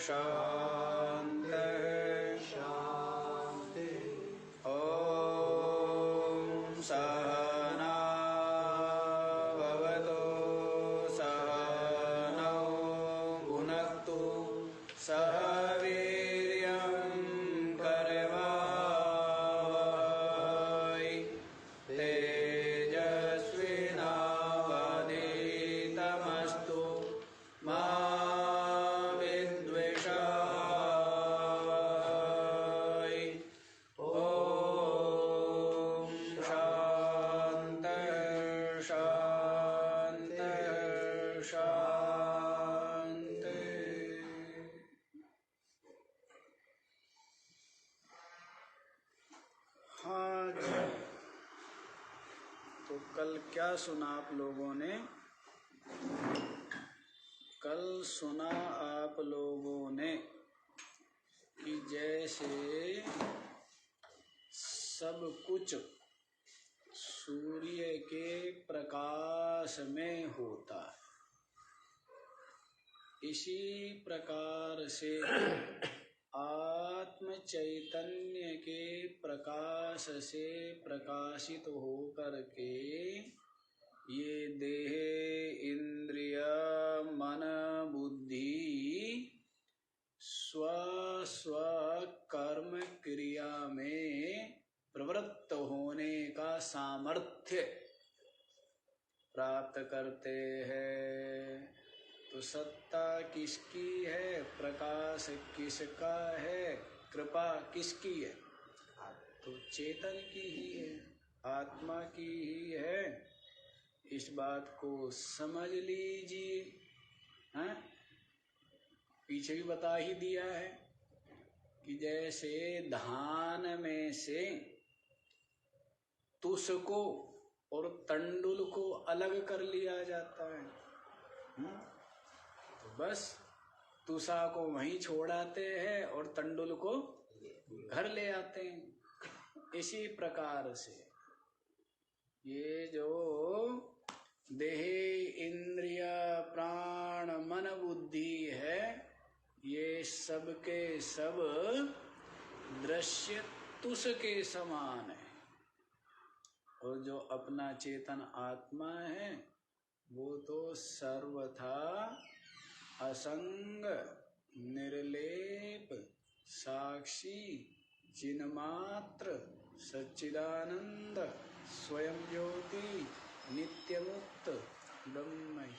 शांति शांति। ॐ सहना भवतु सहनौ भुनक्तु सह वीर्यं करवावहै तेजस्विनावधीतमस्तु मा विद्विषावहै। ॐ शांति शांति शांति। हाँ जी, तो कल क्या सुना आप लोगों ने? कल सुना आप लोगों ने कि जैसे सब कुछ सूर्य के प्रकाश में होता है, इसी प्रकार से आत्म चैतन्य के प्रकाश से प्रकाशित होकर के ये देह इंद्रिय मन बुद्धि स्व स्व कर्म क्रिया में प्रवृत्त होने का सामर्थ्य प्राप्त करते हैं। तो सत्ता किसकी है, प्रकाश किसका है, कृपा किसकी है? तो चेतन की ही है, आत्मा की ही है। इस बात को समझ लीजिए। हाँ, पीछे भी बता ही दिया है कि जैसे धान में से तुष को और तंडुल को अलग कर लिया जाता है। तो बस तुषा को वहीं छोड़ाते हैं और तंडुल को घर ले आते हैं। इसी प्रकार से ये जो देह इंद्रिय प्राण मन बुद्धि है, ये सब के सब दृश्य तुष के समान है। और जो अपना चेतन आत्मा है वो तो सर्वथा असंग निर्लेप साक्षी चिन्मात्र सच्चिदानंद स्वयं ज्योति नित्यमुक्त ब्रह्म ही।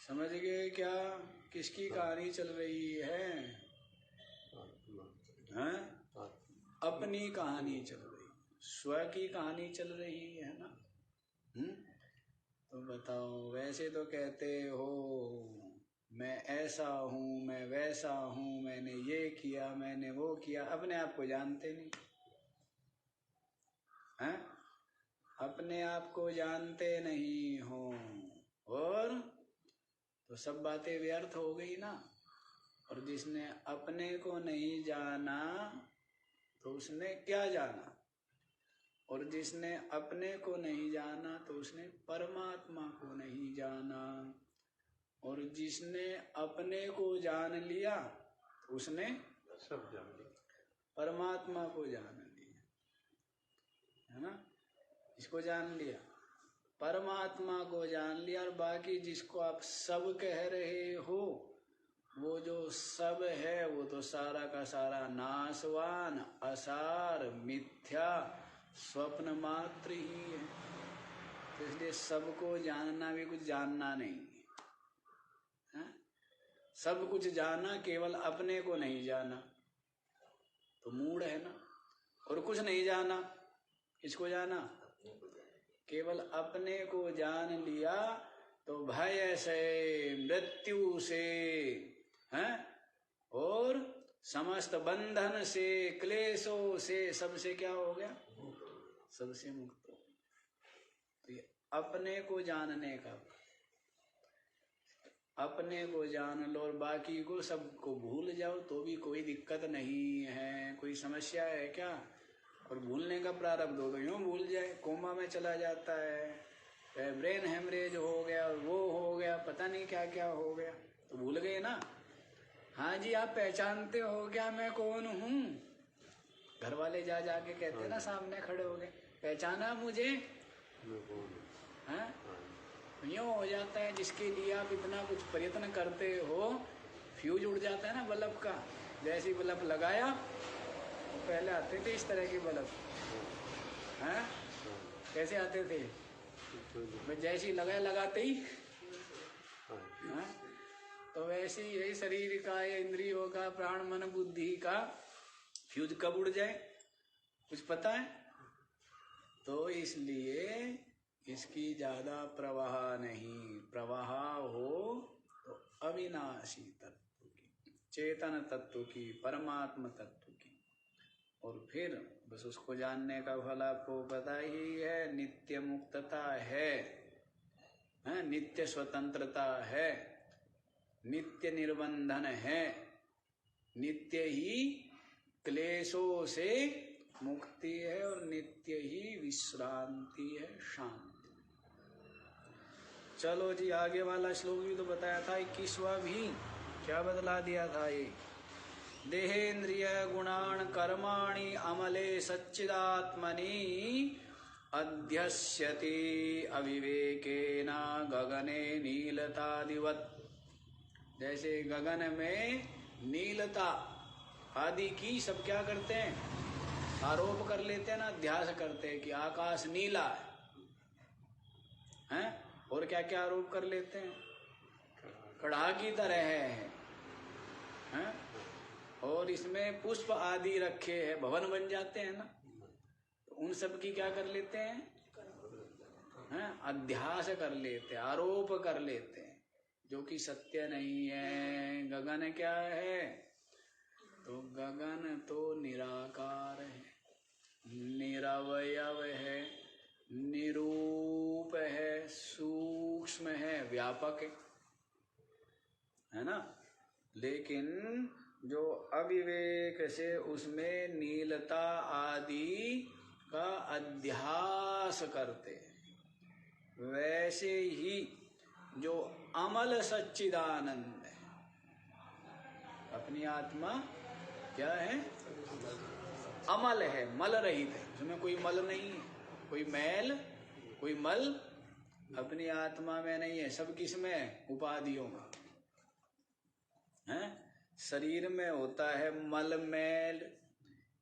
समझ गए क्या किसकी कहानी चल रही है? हैं? अपनी कहानी चल रही, स्व की कहानी चल रही है ना। तो बताओ, वैसे तो कहते हो मैं ऐसा हूँ, मैं वैसा हूँ, मैंने ये किया, मैंने वो किया, अपने आप को जानते नहीं हैं? अपने आप को जानते नहीं हो और तो सब बातें व्यर्थ हो गई ना। और जिसने अपने को नहीं जाना तो उसने क्या जाना? और जिसने अपने को नहीं जाना तो उसने परमात्मा को नहीं जाना। और जिसने अपने को जान लिया तो उसने सब जान लिया, परमात्मा को जान लिया, है ना। इसको जान लिया, परमात्मा को जान लिया। और बाकी जिसको आप सब कह रहे हो, वो जो सब है वो तो सारा का सारा नाशवान असार मिथ्या स्वप्न मात्र ही है। तो इसलिए सबको जानना भी कुछ जानना नहीं है। सब कुछ जाना, केवल अपने को नहीं जाना तो मूढ़ है ना। और कुछ नहीं जाना, किसको जाना? केवल अपने को जान लिया तो भय से मृत्यु से हैं और समस्त बंधन से क्लेशों से सबसे क्या हो गया? सबसे मुक्त हो। तो ये अपने को जानने का, अपने को जान लो और बाकी को सबको भूल जाओ तो भी कोई दिक्कत नहीं है। कोई समस्या है क्या? और भूलने का प्रारब्ध हो तो यूँ भूल जाए, कोमा में चला जाता है, ब्रेन हेमरेज हो गया और वो हो गया, पता नहीं क्या क्या हो गया, तो भूल गए ना। हाँ जी, आप पहचानते हो क्या मैं कौन हूँ? घर वाले जा जाके कहते ना, सामने खड़े हो गए, पहचाना मुझे? हाँ, यूँ हो जाता है। जिसके लिए आप इतना कुछ प्रयत्न करते हो, फ्यूज उड़ जाता है ना बल्ब का। जैसे ही बल्ब लगाया, पहले आते थे इस तरह के बल्ब, हैं? कैसे आते थे? जैसे ही लगाते ही, हाँ? तो वैसे ही यही शरीर का, या इंद्रियों का, प्राण मन बुद्धि का फ्यूज कब उड़ जाए, कुछ पता है? तो इसलिए इसकी ज्यादा प्रवाह नहीं। प्रवाह हो तो अविनाशी तत्व की, चेतन तत्व की, परमात्म तत्व की। और फिर बस उसको जानने का फल आपको पता ही है। नित्य मुक्तता है, नित्य स्वतंत्रता है, नित्य निर्बंधन है, नित्य ही क्लेशों से मुक्ति है, और नित्य ही विश्रांति है, शांति। चलो जी, आगे वाला श्लोक भी तो बताया था, 21वां भी क्या बदला दिया था ये? देहेन्द्रिय गुणान कर्माणि अमले सच्चिदात्मनि अध्यस्यति अविवेकेन गगने नीलतादिवत्। जैसे गगन में नीलता आदि की सब क्या करते हैं? आरोप कर लेते हैं ना, अध्यास करते हैं कि आकाश नीला है। और क्या क्या आरोप कर लेते हैं? कड़ा की तरह है। और इसमें पुष्प आदि रखे हैं, भवन बन जाते हैं ना। तो उन सब की क्या कर लेते हैं? अध्यास कर लेते हैं, आरोप कर लेते हैं, जो कि सत्य नहीं है। गगन क्या है? तो गगन तो निराकार है, निरवयव है, निरूप है, सूक्ष्म है, व्यापक है ना। लेकिन जो अविवेक से उसमें नीलता आदि का अध्यास करते, वैसे ही जो अमल सच्चिदानंद है, अपनी आत्मा क्या है? अमल है, मल रहित है, उसमें कोई मल नहीं है, कोई मैल, कोई मल अपनी आत्मा में नहीं है। सब किस में? उपाधियों में है। शरीर में होता है मल मैल,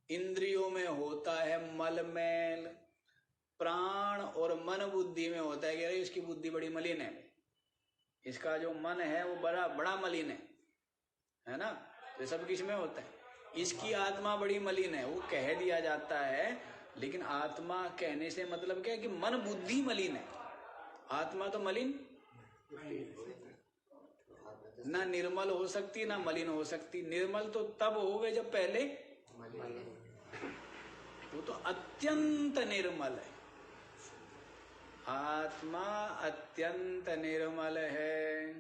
इंद्रियों में होता है मल मैल, प्राण और मन बुद्धि में होता है कि अरे इसकी बुद्धि बड़ी मलिन है, इसका जो मन है वो बड़ा बड़ा मलिन है ना। तो सब किस में होता है? इसकी आत्मा बड़ी मलिन है, वो कह दिया जाता है। लेकिन आत्मा कहने से मतलब क्या है? कि मन बुद्धि मलिन है, आत्मा तो मलिन ना निर्मल हो सकती ना मलिन हो सकती। निर्मल तो तब होवे जब पहले, वो तो अत्यंत निर्मल है। आत्मा अत्यंत निर्मल है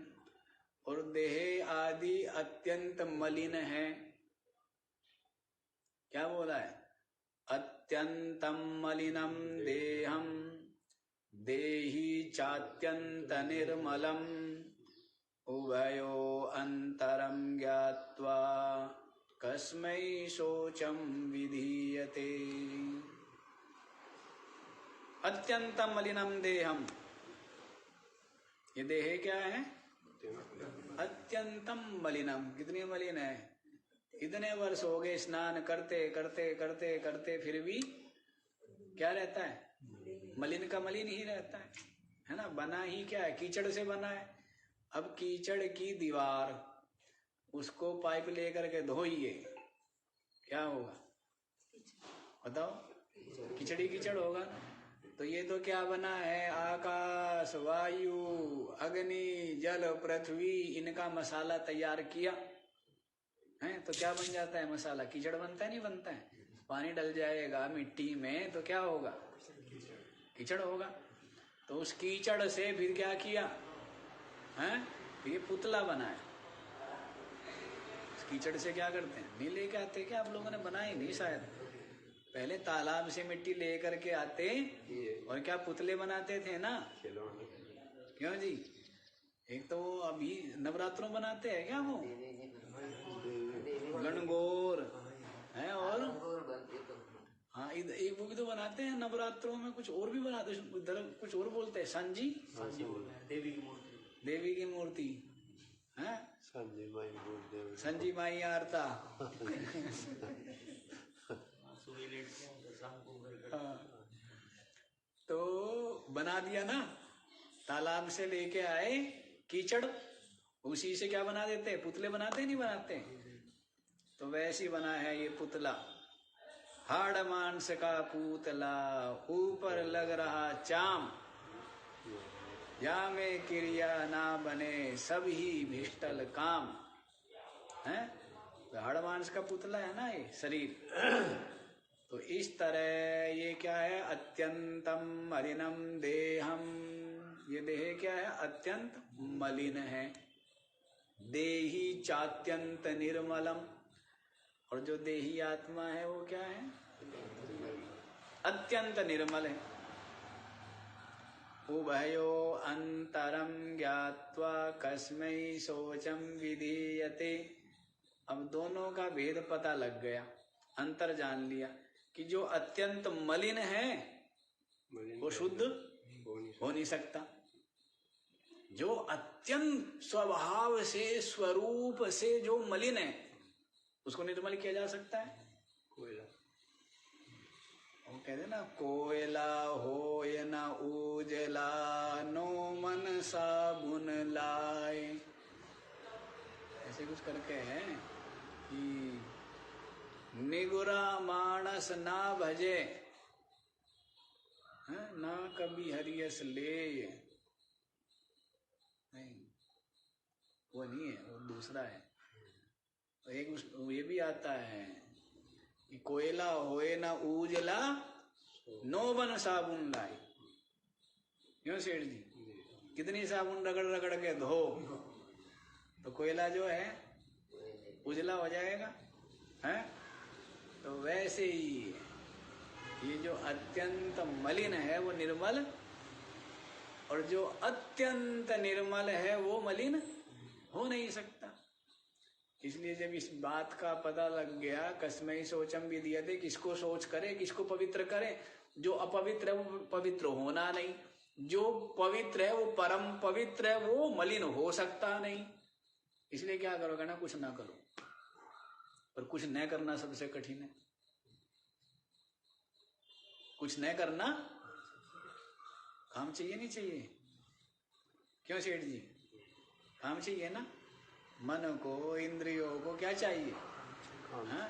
और देह आदि अत्यंत मलिन है। क्या बोला है? अत्यंतम मलिनम देहम देहि चात्यंत निर्मलम उभयो अंतरम ज्ञात्वा कस्मै शोचम विधीयते। अत्यंतम मलिनम देहम, ये देह क्या है? अत्यंतम मलिनम। कितनी मलिन है? इतने वर्ष हो गए स्नान करते करते करते करते, फिर भी क्या रहता है? मलिन का मलिन ही रहता है ना। बना ही क्या है? कीचड़ से बना है। अब कीचड़ की दीवार, उसको पाइप लेकर के धोइए, क्या होगा बताओ? कीचड़ी कीचड़ होगा ना। तो ये तो क्या बना है? आकाश, वायु, अग्नि, जल, पृथ्वी, इनका मसाला तैयार किया है। तो क्या बन जाता है? मसाला। कीचड़ बनता है? नहीं बनता है। पानी डल जाएगा मिट्टी में तो क्या होगा? कीचड़ होगा। तो उस कीचड़ से फिर क्या किया है? ये पुतला बनाया। उस कीचड़ से क्या करते हैं? नहीं लेके आते क्या? आप लोगों ने बनाई नहीं शायद। पहले तालाब से मिट्टी लेकर के आते और क्या पुतले बनाते थे ना। क्यों जी? एक तो भी नवरात्रों बनाते हैं क्या वो? गणगौर है और हाँ एक वो भी तो बनाते हैं नवरात्रों में, कुछ और भी बनाते हैं, इधर कुछ और बोलते हैं। सांजी देवी की मूर्ति है, संजी माई आरता। तो बना दिया ना, तालाब से लेके आए कीचड़, उसी से क्या बना देते हैं, पुतले बनाते नहीं बनाते? तो वैसे ही बना है ये पुतला, हाड़ मांस का पुतला, ऊपर लग रहा चाम, या में क्रिया ना बने सब ही भिष्टल काम है। तो हाड़ मांस का पुतला है ना ये शरीर। तो इस तरह ये क्या है, अत्यंतम मलिनम देहम, ये देह क्या है, अत्यंत मलिन है। देही चात्यंत निर्मलम, और जो देही आत्मा है वो क्या है, अत्यंत निर्मल है। उभयो अंतरम ज्ञात्वा कस्मै शोचम विधीयते। अब दोनों का भेद पता लग गया, अंतर जान लिया कि जो अत्यंत मलिन है वो शुद्ध हो नहीं सकता, जो अत्यंत स्वभाव से स्वरूप से जो मलिन है उसको निर्मल किया जा सकता है। कोयला, वो कहते ना, कोयला हो या ना उजला, नो मन साबुन लाए, ऐसे कुछ करके है कि निगुरा मानस ना भजे, ना कभी हरियस ले, नहीं वो नहीं है, वो दूसरा है। तो एक ये भी आता है कि कोयला होए ना उजला, नो बन साबुन लाए। क्यों सेठ जी, कितनी साबुन रगड़ रगड़ के धो तो कोयला जो है उजला हो जाएगा, है? तो वैसे ही ये जो अत्यंत मलिन है वो निर्मल, और जो अत्यंत निर्मल है वो मलिन हो नहीं सकता। इसलिए जब इस बात का पता लग गया, कस्मै शोचम विधीयते, किसको सोच करे, किसको पवित्र करे, जो अपवित्र है वो पवित्र होना नहीं, जो पवित्र है वो परम पवित्र है, वो मलिन हो सकता नहीं। इसलिए क्या करोगे ना, कुछ ना करो, पर कुछ न करना सबसे कठिन है। कुछ न करना काम चाहिए नहीं चाहिए? क्यों सेठ जी, काम चाहिए ना। मन को, इंद्रियों को क्या चाहिए, हाँ?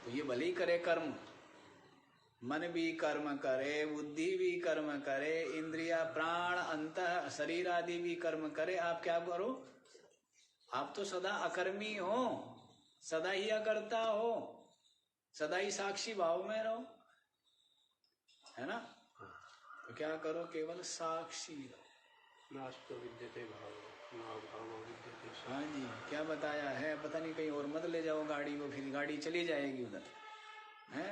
तो ये भले ही करे कर्म, मन भी कर्म करे, बुद्धि भी कर्म करे, इंद्रिया प्राण अंतः शरीर आदि भी कर्म करे, आप क्या करो, आप तो सदा अकर्मी हो, सदा ही अकर्ता हो, सदा ही साक्षी भाव में रहो, है ना। तो क्या करो, केवल साक्षी रहो। नास्तो विद्यते भाव, ना भाव विद्यते। हाँ जी, क्या बताया है, पता नहीं कहीं और मत ले जाओ गाड़ी को, फिर गाड़ी चली जाएगी उधर, है?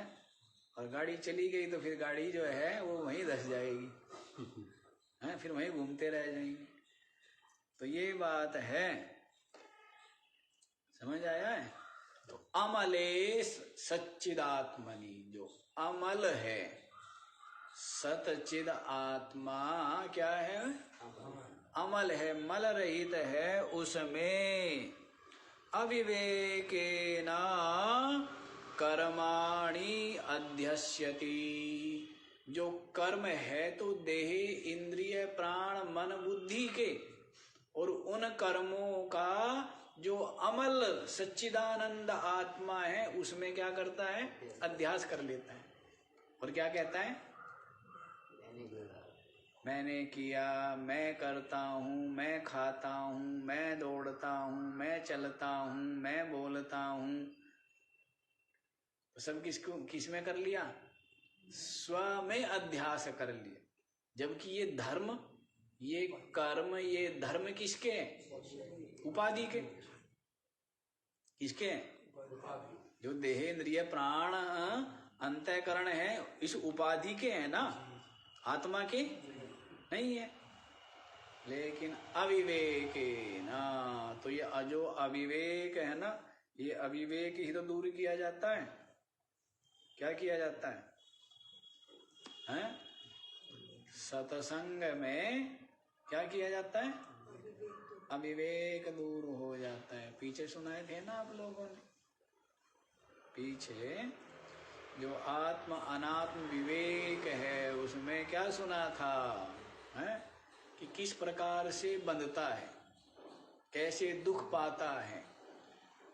और गाड़ी चली गई तो फिर गाड़ी जो है वो वहीं धस जाएगी, है? फिर वहीं घूमते रह जाएंगे। तो ये बात है, समझ आया है? तो अमलेश सच्चिदात्मनि, जो अमल है, सतचिद आत्मा क्या है, अमल है, मल रहित है, उसमें अविवेकेन कर्माणि अध्यस्यति। जो कर्म है तो देह इंद्रिय प्राण मन बुद्धि के, और उन कर्मों का जो अमल सच्चिदानंद आत्मा है उसमें क्या करता है, अध्यास कर लेता है। और क्या कहता है, मैंने किया, मैं करता हूँ, मैं खाता हूँ, मैं दौड़ता हूँ, मैं चलता हूँ, मैं बोलता हूँ। तो सब किस में कर लिया, स्व में अध्यास कर लिया। जबकि ये धर्म, ये कर्म, ये धर्म किसके हैं, उपाधि के। किसके हैं, जो देह इंद्रिय प्राण अंतःकरण है, इस उपाधि के हैं ना, आत्मा के नहीं है। लेकिन अविवेकेन, जो अविवेक है ना, ये अविवेक ही तो दूर किया जाता है। क्या किया जाता है? हैं? सत्संग में क्या किया जाता है? अविवेक दूर हो जाता है। पीछे सुनाए थे ना आप लोगों ने, पीछे जो आत्म अनात्म विवेक है उसमें क्या सुना था है? कि किस प्रकार से बंधता है, कैसे दुख पाता है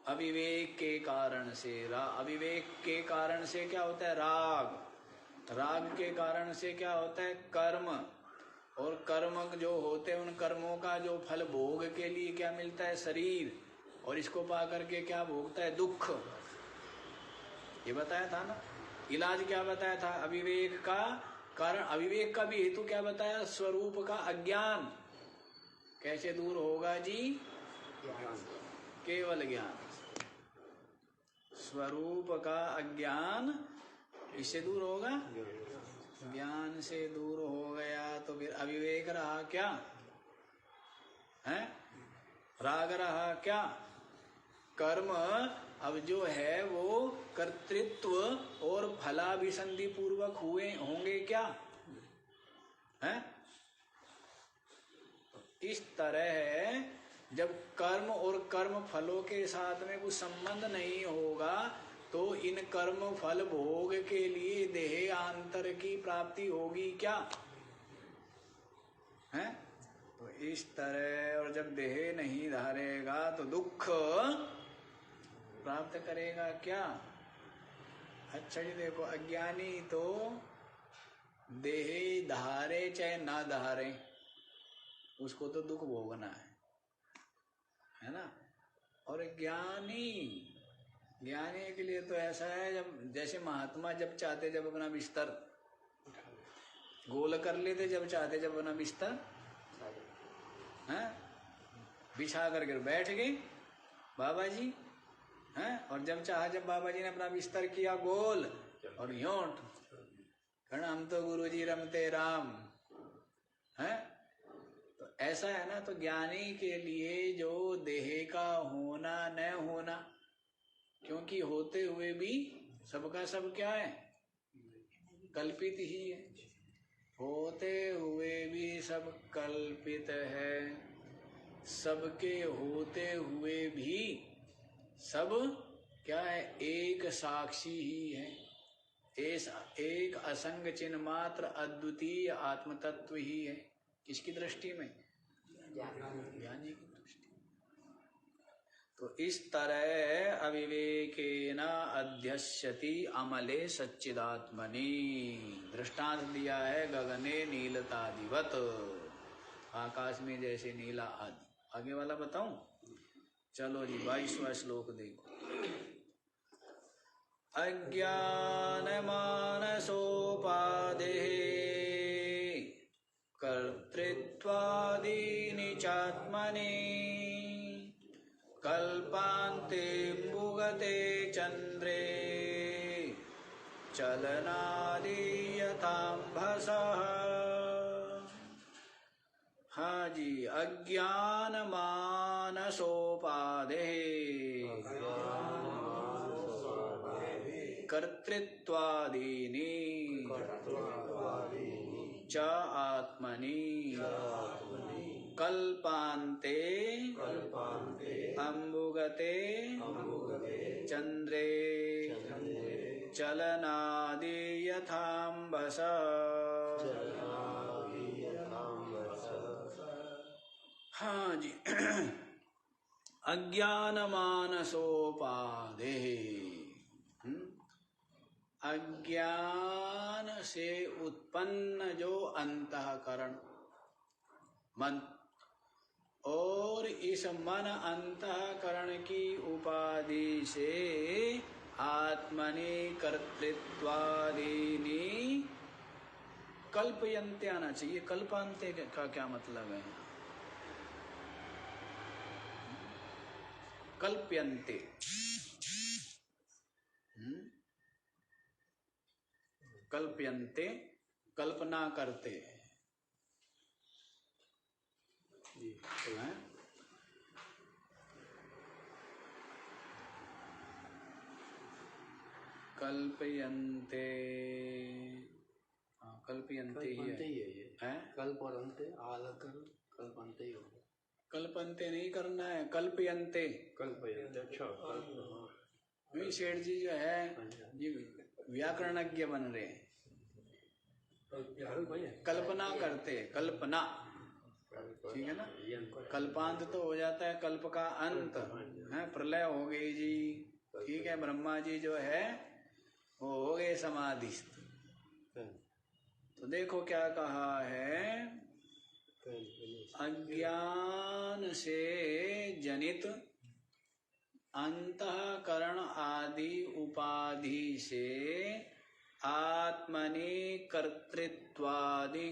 अविवेक के कारण से। अविवेक के कारण से क्या होता है? राग। राग के कारण से क्या होता है? कर्म। और कर्म जो होते हैं उन कर्मों का जो फल भोग के लिए क्या मिलता है? शरीर। और इसको पा करके क्या भोगता है? दुख। ये बताया था ना। इलाज क्या बताया था? अविवेक का कारण, अविवेक का भी हेतु क्या बताया? स्वरूप का अज्ञान। कैसे दूर होगा जी? केवल ज्ञान। स्वरूप का अज्ञान इससे दूर होगा, ज्ञान से दूर हो गया तो फिर अविवेक रहा क्या है? राग रहा क्या? कर्म अब जो है वो कर्तृत्व और फलाभिसंधि पूर्वक हुए होंगे क्या है? इस तरह जब कर्म और कर्म फलों के साथ में कुछ संबंध नहीं होगा तो इन कर्म फल भोग के लिए देहांतर की प्राप्ति होगी क्या है? तो इस तरह, और जब देह नहीं धारेगा तो दुख प्राप्त करेगा क्या? अच्छा जी देखो, अज्ञानी तो देह धारे चाहे ना धारे उसको तो दुख भोगना है ना। और ज्ञानी के लिए तो ऐसा है, जब जैसे महात्मा जब चाहते जब अपना बिस्तर गोल कर लेते, जब चाहते जब अपना बिस्तर हैं बिछा करके बैठ गए बाबा जी हैं, और जब चाहा जब बाबा जी ने अपना बिस्तर किया गोल और यूं, कारण हम तो गुरु जी रमते राम हैं। तो ऐसा है ना। तो ज्ञानी के लिए जो देह का होना न होना, क्योंकि होते हुए भी सबका सब क्या है? कल्पित ही है। होते हुए भी सब कल्पित है, सबके होते हुए भी सब क्या है? एक साक्षी ही है। एक असंग चिन्ह मात्र अद्वितीय आत्म तत्व ही है। किसकी दृष्टि में? ज्ञानी की दृष्टि। तो इस तरह अविवेकेन अध्यस्यति अमले सच्चिदात्मनि। दृष्टांत दिया है गगने नीलतादिवत, आकाश में जैसे नीला आदि। आगे वाला बताऊं? चलो जी 22वां श्लोक देखो। अज्ञानमानसोपादेः कर्तृत्वादीनि चात्मनि कल्पान्ते मुगते चंद्रे चलनादि यथाम्भसः। हाँ जी, अज्ञान मानसोपादेः कर्तृत्वादीनि च आत्मनि कल्पान्ते अम्बुगते चंद्रे चलनादि यथाम्भसः। हाँ जी। अज्ञानमानसोपादेः, अज्ञान से उत्पन्न जो अंतःकरण मन, और इस मन अंतःकरण की उपाधि से आत्मनि कर्तृत्वादीनि कल्पयन्ते आना चाहिए। कल्पान्ते का क्या मतलब है? कल्प्यन्ते, कल्प्यन्ते कल्पना करते हैं। कल्पयन्ते, कल्पयन्ते ही है, कल्प और अंत अलग कर, कल्पन्ते ही होगा। कल्पन्ते नहीं करना है, कल्पयन्ते। अच्छा, सेठ जी जो है ये व्याकरणज्ञ बन रहे हैं, कल्पना करते, कल्पना, ठीक है ना। कल्पांत तो हो जाता है कल्प का अंत है, प्रलय हो गई जी, ठीक है। ब्रह्मा जी जो है वो हो गए समाधिस्थ। तो देखो क्या कहा है, अज्ञान से जनित अंतःकरण आदि उपाधि से आत्मनि कर्तृत्वादि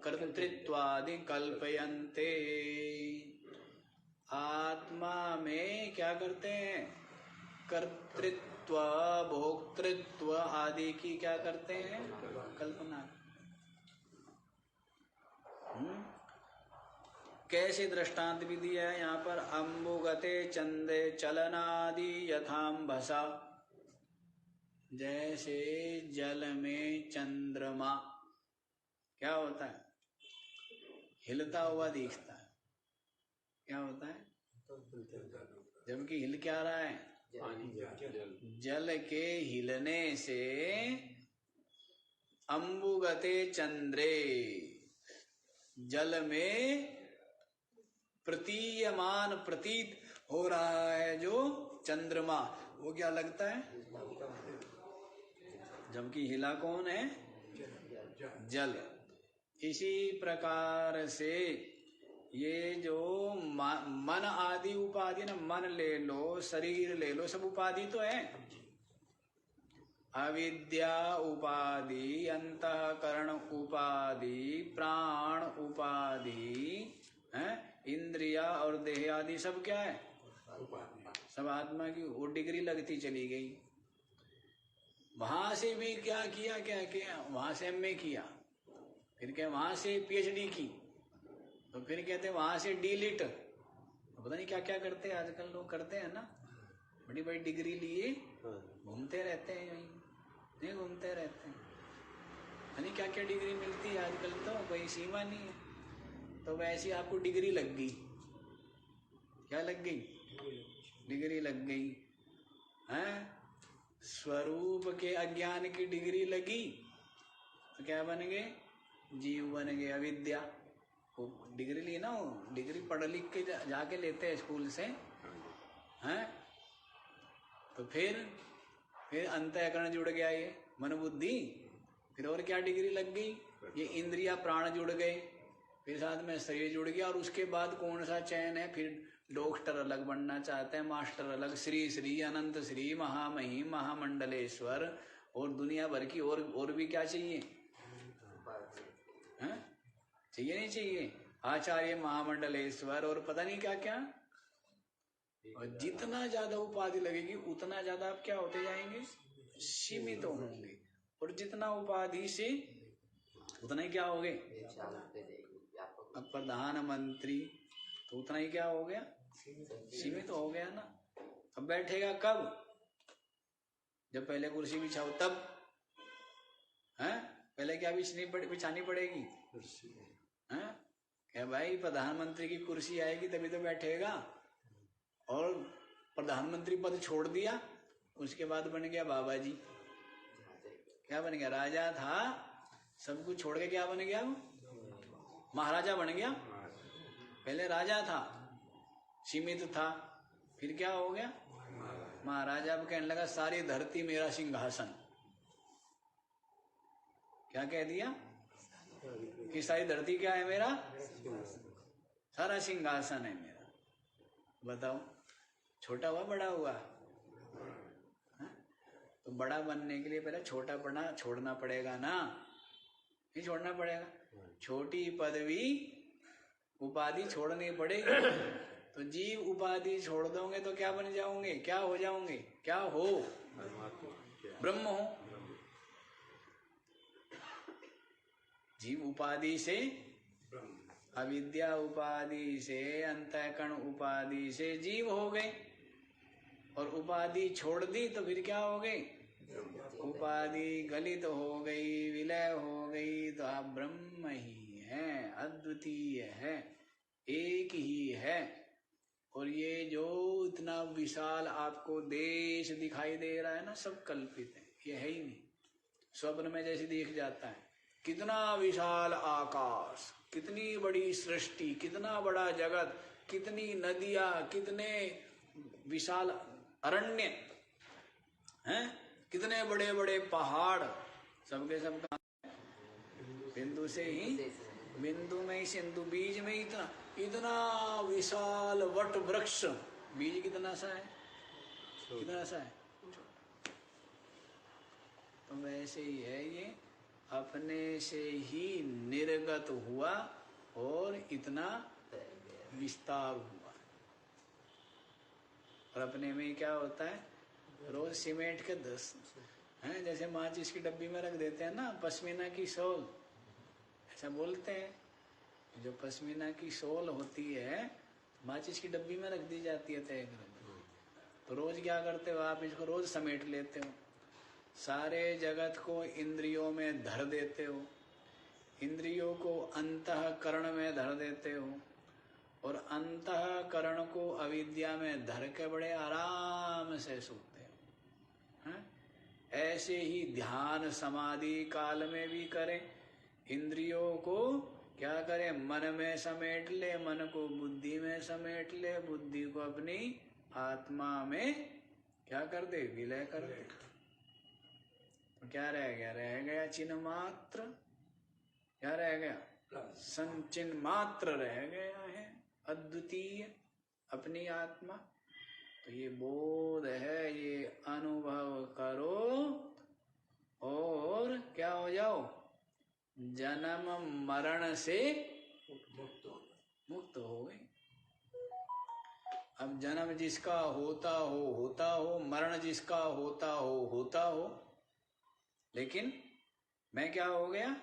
कर्तृत्वादि कल्पयन्ते। आत्मा में क्या करते हैं, कर्तृत्व भोक्तृत्व आदि की क्या करते हैं, कल्पना। कैसे दृष्टांत भी दिया है यहाँ पर, अम्बुगते चंदे चलनादि यथाम्भसा, जैसे जल में चंद्रमा क्या होता है, हिलता हुआ दिखता है। क्या होता है, जबकि हिल क्या रहा है, जल के हिलने से अम्बुगते चंद्रे, जल में प्रतीयमान प्रतीत हो रहा है जो चंद्रमा, वो क्या लगता है, जबकि हिला कौन है, जल। इसी प्रकार से ये जो मन आदि उपाधि ना, मन ले लो, शरीर ले लो, सब उपाधि तो है। अविद्या उपाधि, अंतःकरण उपाधि, प्राण उपाधि है, इंद्रिया और देह आदि सब क्या है, सब आत्मा की वो डिग्री लगती चली गई। वहां से भी क्या किया, क्या किया, वहां से एमए किया, फिर क्या वहां से पीएचडी की, तो फिर कहते हैं वहां से डीलिट, तो पता नहीं क्या क्या करते हैं आजकल लोग, करते हैं ना, बड़ी बड़ी डिग्री लिए घूमते रहते हैं, नहीं घूमते रहते हैं, नहीं क्या क्या डिग्री मिलती है आजकल, तो कोई सीमा नहीं है। तो वैसे आपको डिग्री लग गई, क्या लग गई, डिग्री लग गई है, स्वरूप के अज्ञान की डिग्री लगी, तो क्या बन गए, जीव बन गए, अविद्या। डिग्री ली ना, डिग्री पढ़ लिख के जाके लेते हैं स्कूल से, हैं, तो फिर अंतःकरण जुड़ गया, ये मन बुद्धि, फिर और क्या डिग्री लग गई, ये इंद्रिया प्राण जुड़ गए, फिर साथ में शरीर जुड़ गया, और उसके बाद कौन सा चयन है, फिर डॉक्टर अलग बनना चाहते हैं, मास्टर अलग, श्री श्री अनंत श्री महामहिम महामंडलेश्वर, और दुनिया भर की और भी क्या चाहिए, हैं, चाहिए नहीं चाहिए, आचार्य महामंडलेश्वर और पता नहीं क्या क्या। और जितना ज्यादा उपाधि लगेगी उतना ज्यादा आप क्या होते जाएंगे, सीमित होंगे, और जितना उपाधि से उतना ही क्या हो गए, अब प्रधानमंत्री, तो उतना ही क्या हो गया, सीमित हो गया ना। अब बैठेगा कब, जब पहले कुर्सी बिछाओ तब, हैं, पहले क्या बिछानी पड़ेगी, हैं, क्या भाई प्रधानमंत्री की कुर्सी आएगी तभी तो बैठेगा, और प्रधानमंत्री पद छोड़ दिया, उसके बाद बन गया बाबा जी, क्या बन गया, राजा था, सब कुछ छोड़ के क्या बन गया, महाराजा बन गया। पहले राजा था, सीमित था, फिर क्या हो गया, महाराजा। अब कहने लगा सारी धरती मेरा सिंहासन, क्या कह दिया कि सारी धरती क्या है, मेरा सारा सिंहासन है मेरा। बताओ, छोटा हुआ बड़ा हुआ, तो बड़ा बनने के लिए पहले छोटा बना छोड़ना पड़ेगा ना, नहीं छोड़ना पड़ेगा, छोटी पदवी उपाधि छोड़नी पड़ेगी। तो जीव उपाधि छोड़ दोगे तो क्या बन जाओगे, क्या हो जाओगे, क्या हो, ब्रह्म हो। जीव उपाधि से, अविद्या उपाधि से, अंतःकरण उपाधि से जीव हो गए, और उपाधि छोड़ दी तो फिर क्या हो गई? उपाधि गलित हो गई, विलय हो गई, तो आप ब्रह्म ही हैं, अद्वितीय है, एक ही है। और ये जो इतना विशाल आपको देश दिखाई दे रहा है ना, सब कल्पित है, ये है ही नहीं। स्वप्न में जैसे दिख जाता है, कितना विशाल आकाश, कितनी बड़ी सृष्टि, कितना बड़ा जगत, कितनी नदियां, कितने विशाल अरण्य हैं, कितने बड़े बड़े पहाड़, सबके सब बिंदु से ही, बिंदु में ही सिंधु, बीज में इतना इतना विशाल वट वृक्ष, बीज कितना सा है, कितना सा है, तो वैसे ही है ये, अपने से ही निर्गत हुआ और इतना विस्तार हुआ। और अपने में क्या होता है, रोज सीमेंट के 10 हैं, जैसे माचिस की डब्बी में रख देते हैं ना पश्मीना की सोल, ऐसा बोलते हैं। जो पश्मीना की सोल होती है माचिस की डब्बी में रख दी जाती है तय कर, तो रोज क्या करते हो आप, इसको रोज समेट लेते हो, सारे जगत को इंद्रियों में धर देते हो, इंद्रियों को अंतःकरण में धर देते हो, और अंतःकरण को अविद्या में धर के बड़े आराम से सोते हो। ऐसे ही ध्यान समाधि काल में भी करें, इंद्रियों को क्या करें, मन में समेट ले, मन को बुद्धि में समेट ले, बुद्धि को अपनी आत्मा में क्या कर दे, विलय कर दे। तो क्या रह गया, रह गया चिन्ह मात्र, क्या रह गया, संचिन्ह मात्र रह गया है, अद्वितीय अपनी आत्मा। तो ये बोध है, ये अनुभव करो और क्या हो जाओ, जन्म मरण से मुक्त हो गए। अब जन्म जिसका होता हो, मरण जिसका होता हो, लेकिन मैं क्या हो गया,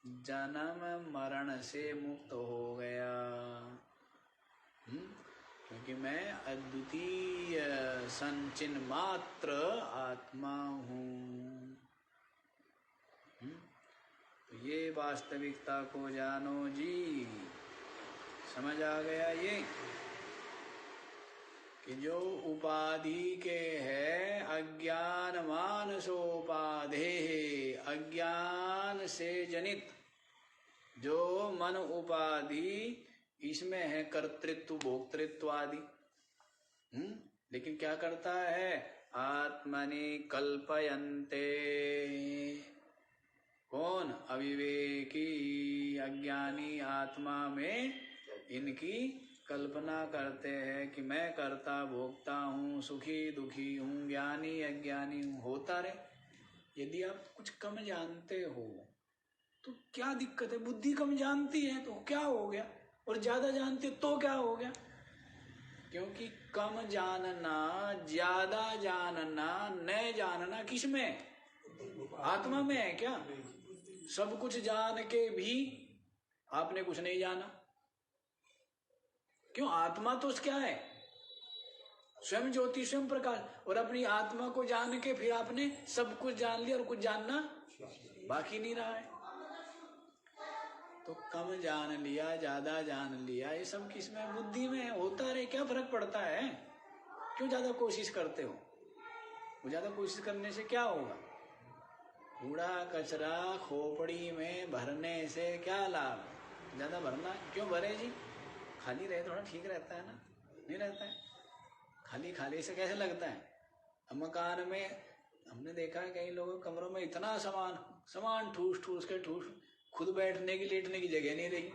जन्म मरण से मुक्त हो गया, क्योंकि मैं अद्वितीय संचिन्ह मात्र आत्मा हूँ। तो ये वास्तविकता को जानो जी, समझ आ गया ये, कि जो उपाधि के है अज्ञान मानसोपाधे, अज्ञान से जनित जो मन उपाधि, इसमें है कर्तृत्व भोक्तृत्व आदि। लेकिन क्या करता है, आत्मनि कल्पयन्ते, कौन, अविवेकी अज्ञानी आत्मा में इनकी कल्पना करते हैं कि मैं कर्ता भोक्ता हूँ, सुखी दुखी हूँ, ज्ञानी अज्ञानी हूँ, होता रहे। यदि आप कुछ कम जानते हो तो क्या दिक्कत है, बुद्धि कम जानती है तो क्या हो गया, और ज्यादा जानते तो क्या हो गया, क्योंकि कम जानना, ज्यादा जानना, न जानना किसमें, आत्मा में है क्या। सब कुछ जान के भी आपने कुछ नहीं जाना, क्यों, आत्मा तो क्या है, स्वयं ज्योति स्वयं प्रकाश, और अपनी आत्मा को जान के फिर आपने सब कुछ जान लिया और कुछ जानना बाकी नहीं रहा है। तो कम जान लिया, ज्यादा जान लिया, ये सब किसमें, बुद्धि में होता रहे, क्या फर्क पड़ता है, क्यों ज्यादा कोशिश करते हो, वो ज्यादा कोशिश करने से क्या होगा, कूड़ा कचरा खोपड़ी में भरने से क्या लाभ, ज्यादा भरना क्यों भरे जी, खाली रहे थोड़ा ठीक रहता है ना, नहीं रहता है, खाली खाली से कैसे लगता है। मकान में हमने देखा है कई लोगों के कमरों में इतना सामान ठूस ठूस के खुद बैठने की लेटने की जगह नहीं रही।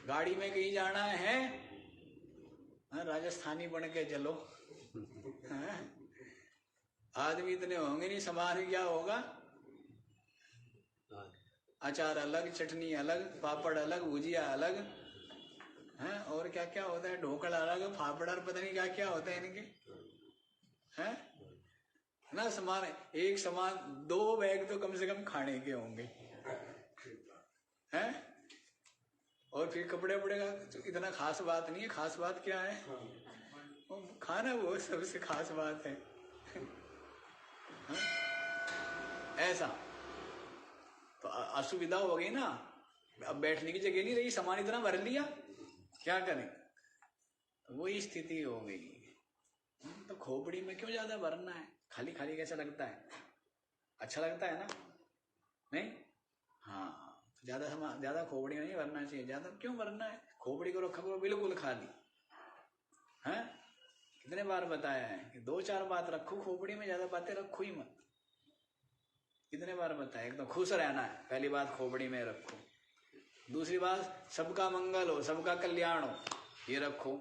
गाड़ी में कहीं जाना है, राजस्थानी बन के चलो, आदमी इतने होंगे नहीं, सामान क्या होगा, अचार अलग, चटनी अलग, पापड़ अलग, भुजिया अलग, हैं, और क्या क्या होता है, ढोकला अलग, फाफड़ा, पता नहीं क्या क्या होता है इनके, हैं ना, सामान एक सामान, 2 बैग तो कम से कम खाने के होंगे, हैं, और फिर कपड़े का तो इतना खास बात नहीं है, खास बात क्या है, वो खाना वो सबसे खास बात है। हाँ? ऐसा तो असुविधा हो गई ना, अब बैठने की जगह नहीं रही, सामान इतना भर लिया, क्या करें, तो वही स्थिति हो गई। तो खोपड़ी में क्यों ज्यादा भरना है, खाली खाली कैसा लगता है, अच्छा लगता है ना, नहीं? हाँ, तो ज्यादा खोपड़ी में नहीं भरना चाहिए। ज्यादा क्यों भरना है, खोपड़ी को रखा करो बिल्कुल खाली। हैं, कितने बार बताया है कि 2-4 बात रखो खोपड़ी में, ज्यादा बातें रखो ही मत। कितने बार बताया, एकदम खुश रहना है, पहली बात खोपड़ी में रखो। दूसरी बात सबका मंगल हो, सबका कल्याण हो, ये रखो।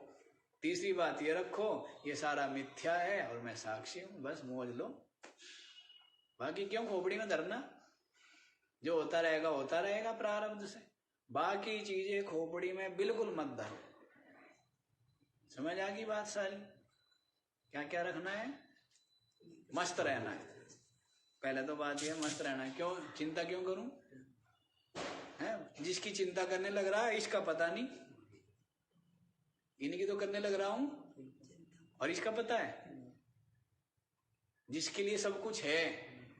तीसरी बात ये रखो, ये सारा मिथ्या है और मैं साक्षी हूं, बस मौज लो। बाकी क्यों खोपड़ी में धरना, जो होता रहेगा प्रारब्ध से। बाकी चीजें खोपड़ी में बिल्कुल मत धरो। समझ आ गई बात सारी? क्या क्या रखना है, मस्त रहना है। पहले तो बात यह मस्त रहना है। क्यों चिंता क्यों करूं, है? जिसकी चिंता करने लग रहा है इसका पता नहीं, इनकी तो करने लग रहा हूं और इसका पता है। जिसके लिए सब कुछ है,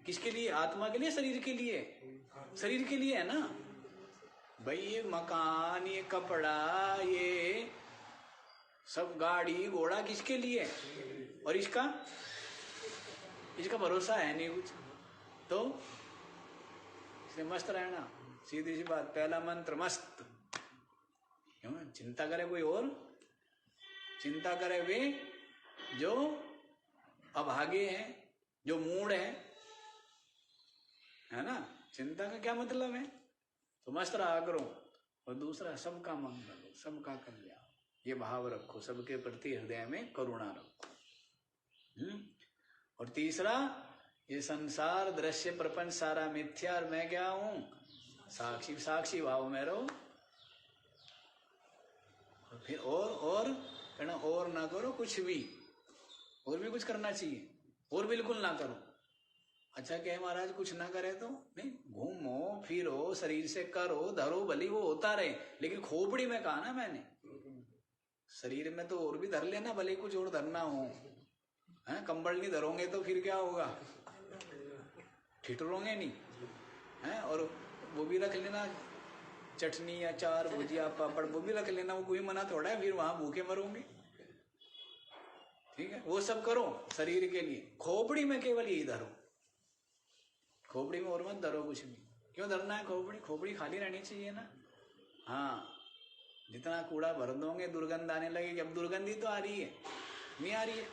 किसके लिए, आत्मा के लिए, शरीर के लिए, शरीर के लिए है ना भाई। ये मकान, ये कपड़ा, ये सब गाड़ी घोड़ा किसके लिए, और इसका भरोसा है नहीं कुछ, तो इसलिए मस्त रहना। सीधी सी बात, पहला मंत्र मस्त। क्यों चिंता करे कोई और, चिंता करे वे जो अभागे हैं, जो मूड है ना। चिंता का क्या मतलब है, तो मस्त रहा करो। और दूसरा सबका मंगल हो, सबका कल्याण, ये भाव रखो, सबके प्रति हृदय में करुणा रखो। और तीसरा, ये संसार दृश्य प्रपंच सारा मिथ्या और मैं क्या हूं, साक्षी। साक्षी भाव में रहो। फिर और कहना, और ना करो कुछ भी, और भी कुछ करना चाहिए, और बिल्कुल ना करो। अच्छा कहे महाराज कुछ ना करे तो नहीं, घूमो फिरो, शरीर से करो धरो, भली वो होता रहे, लेकिन खोपड़ी में कहा ना मैंने, शरीर में तो और भी धर लेना, भले कुछ और धरना हो। हैं, कंबल नहीं धरोगे तो फिर क्या होगा, ठिठुरोगे नहीं, हैं? और वो भी रख लेना, चटनी अचार भुजिया पापड़ वो भी रख लेना, वो कोई मना थोड़ा है, फिर वहां भूखे मरोगे। ठीक है, वो सब करो शरीर के लिए, खोपड़ी में केवल यही धरो, खोपड़ी में और मत धरो कुछ भी। क्यों धरना है खोपड़ी, खोपड़ी खाली रहनी चाहिए ना। हाँ, जितना कूड़ा भर दोगे दुर्गंध आने लगेगी। अब दुर्गंध ही तो आ रही है, नहीं आ रही है,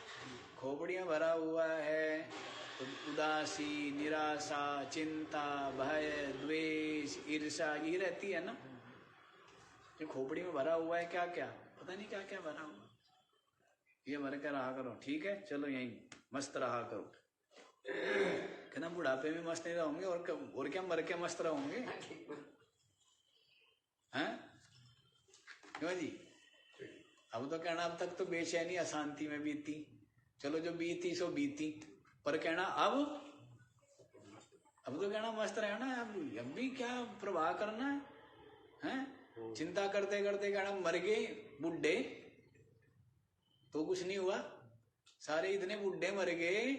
खोपड़ी में भरा हुआ है तो उदासी, निराशा, चिंता, भय, द्वेष, ईर्ष्या ये रहती है ना। जो खोपड़ी में भरा हुआ है क्या क्या, पता नहीं क्या क्या भरा हुआ, ये भर के रहा करो। ठीक है, चलो यही मस्त रहा करो। कहना बुढ़ापे में मस्त नहीं रहोगे, और क्या मर के मस्त रहोगे, हैं? क्यों जी? अब तो कहना अब तक तो बेचैनी अशांति में बीती, चलो जो बीती सो बीती, पर कहना अब तो कहना मस्त रहना है। अब भी क्या प्रवाह करना है, हैं? चिंता करते करते कहना मर गए बुढ़े तो कुछ नहीं हुआ, सारे इतने बुढ़े मर गए,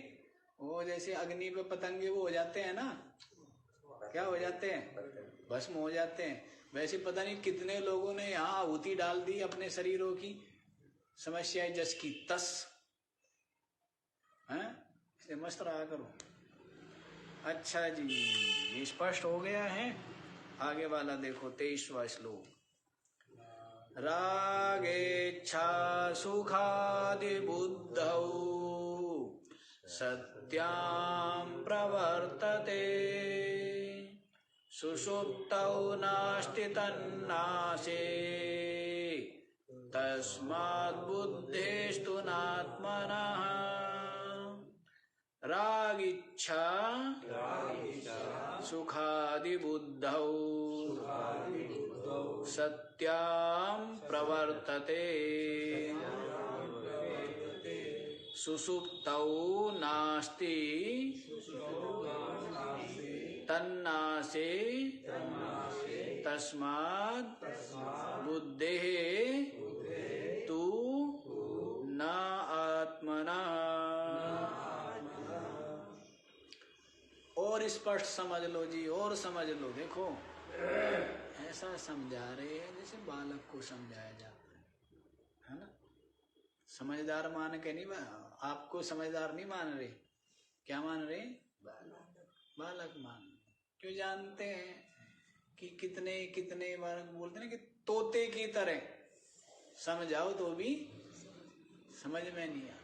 वो जैसे अग्नि पे पतंगे वो हो जाते हैं ना, क्या हो जाते हैं, भस्म हो जाते हैं। वैसे पता नहीं कितने लोगों ने यहाँ आहुति डाल दी अपने शरीरों की, समस्याएं जस की तस, हैं? इसलिए मस्त रहा करो। अच्छा जी, ये स्पष्ट हो गया है। आगे वाला देखो 23वां श्लोक। रागेच्छा सुखादि बुद्धौ सत्यां प्रवर्तते, सुषुप्तौ नास्ति तन्नासे, तस्माद् बुद्धेस्तु नात्मनः। राग इच्छा सुखादि बुद्धौ सत्यां प्रवर्तते, सुषुप्तौ नास्ति तन्नासे, तस्माद् बुद्धेः तु न और स्पष्ट समझ लो जी, और समझ लो। देखो ऐसा समझा रहे हैं जैसे बालक को समझाया जाता है ना। समझदार मान के नहीं, आपको समझदार नहीं मान रहे, क्या मान रहे? बालक मान रहे। क्यों? जानते हैं कि कितने कितने बार बोलते हैं कि तोते की तरह समझाओ तो भी समझ में नहीं आता।